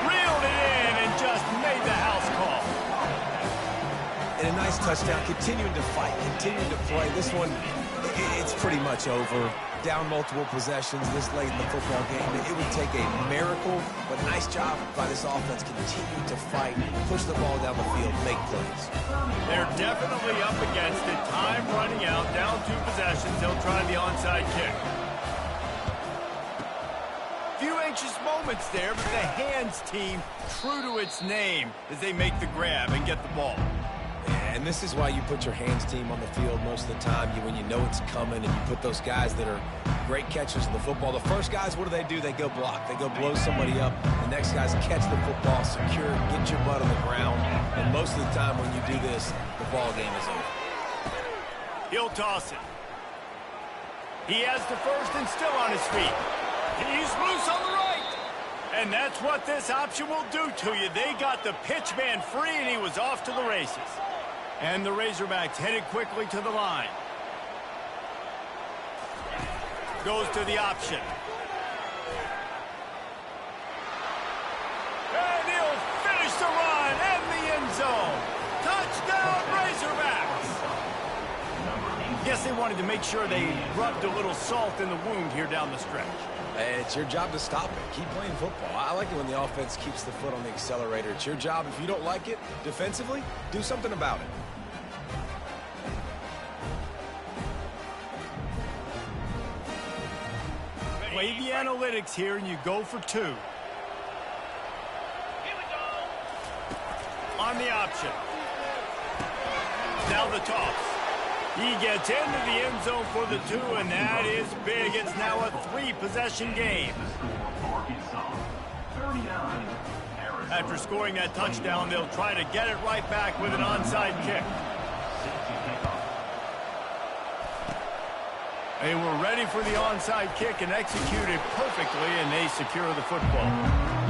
Reeled it in and just made the house call. And a nice touchdown, continuing to fight, continuing to play. This one, it's pretty much over. Down multiple possessions this late in the football game. It would take a miracle, but nice job by this offense. Continue to fight, push the ball down the field, make plays. They're definitely up against it. Time running out, down 2 possessions. They'll try the onside kick. Few anxious moments there, but the hands team true to its name as they make the grab and get the ball. And this is why you put your hands team on the field most of the time. When you know it's coming, and you put those guys that are great catchers of the football. The first guys, what do? They go block. They go blow somebody up. The next guys catch the football, secure, get your butt on the ground. And most of the time when you do this, the ball game is over. He'll toss it. He has the first and still on his feet. He's loose on the right. And that's what this option will do to you. They got the pitch man free, and he was off to the races. And the Razorbacks headed quickly to the line. Goes to the option. And he'll finish the run and the end zone. Touchdown, Razorbacks! Guess they wanted to make sure they rubbed a little salt in the wound here down the stretch. It's your job to stop it. Keep playing football. I like it when the offense keeps the foot on the accelerator. It's your job. If you don't like it defensively, do something about it. Play the analytics here, and you go for 2. On the option. Now the toss. He gets into the end zone for the 2, and that is big. It's now a 3-possession game. After scoring that touchdown, they'll try to get it right back with an onside kick. They were ready for the onside kick and executed perfectly, and they secure the football.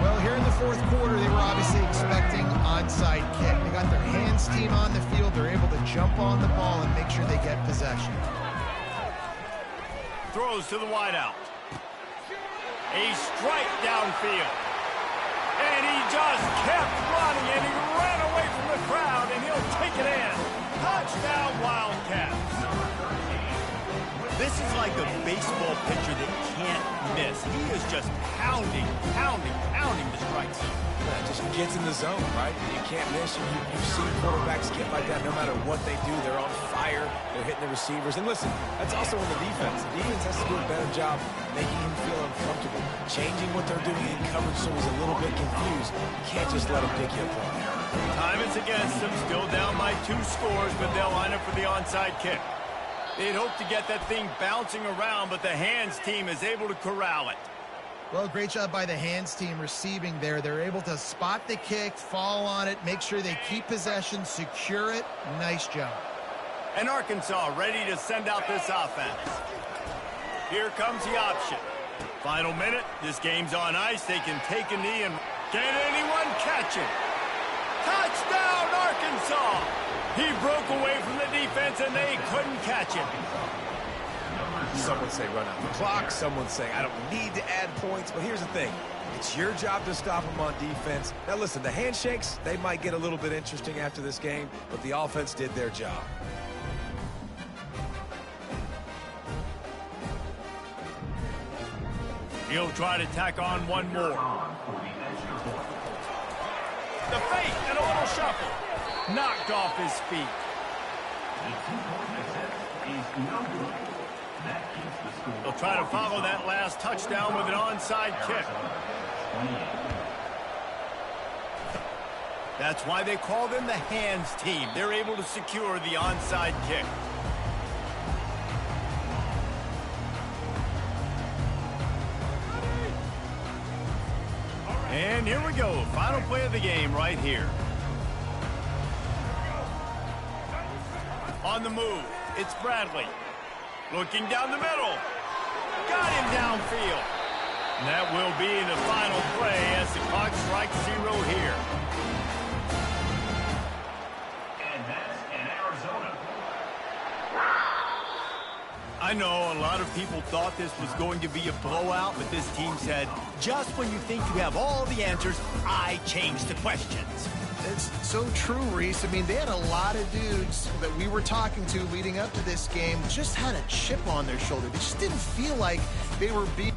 Well, here in the fourth quarter, they were obviously expecting onside kick. They got their hands team on the field. They're able to jump on the ball and make sure they get possession. Throws to the wideout. A strike downfield. And he just kept running, and he ran away from the crowd, and he'll take it in. Touchdown, Wildcats. This is like a baseball pitcher that can't miss. He is just pounding the strike zone. Yeah, just gets in the zone, right? You can't miss. You've seen quarterbacks get like that no matter what they do. They're on fire. They're hitting the receivers. And listen, that's also on the defense. The defense has to do a better job making him feel uncomfortable, changing what they're doing in coverage so he's a little bit confused. You can't just let him pick you apart. Time is against them. Still down by 2 scores, but they'll line up for the onside kick. They'd hope to get that thing bouncing around, but the hands team is able to corral it. Well, great job by the hands team receiving there. They're able to spot the kick, fall on it, make sure they keep possession, secure it. Nice job. And Arkansas ready to send out this offense. Here comes the option. Final minute. This game's on ice. They can take a knee and can anyone catch it? Touchdown, Arkansas! He broke away from the defense, and they couldn't catch him. Some would say run out the clock. Some would say I don't need to add points. But here's the thing. It's your job to stop them on defense. Now, listen, the handshakes, they might get a little bit interesting after this game, but the offense did their job. He'll try to tack on one more. The fake and a little shuffle. Knocked off his feet. They'll try to follow that last touchdown with an onside kick. That's why they call them the hands team. They're able to secure the onside kick. And here we go. Final play of the game right here. On the move, it's Bradley. Looking down the middle. Got him downfield. And that will be the final play as the clock strikes 0 here. And that's in Arizona. I know a lot of people thought this was going to be a blowout, but this team said, just when you think you have all the answers, I change the questions. It's so true, Reese. I mean, they had a lot of dudes that we were talking to leading up to this game just had a chip on their shoulder. They just didn't feel like they were being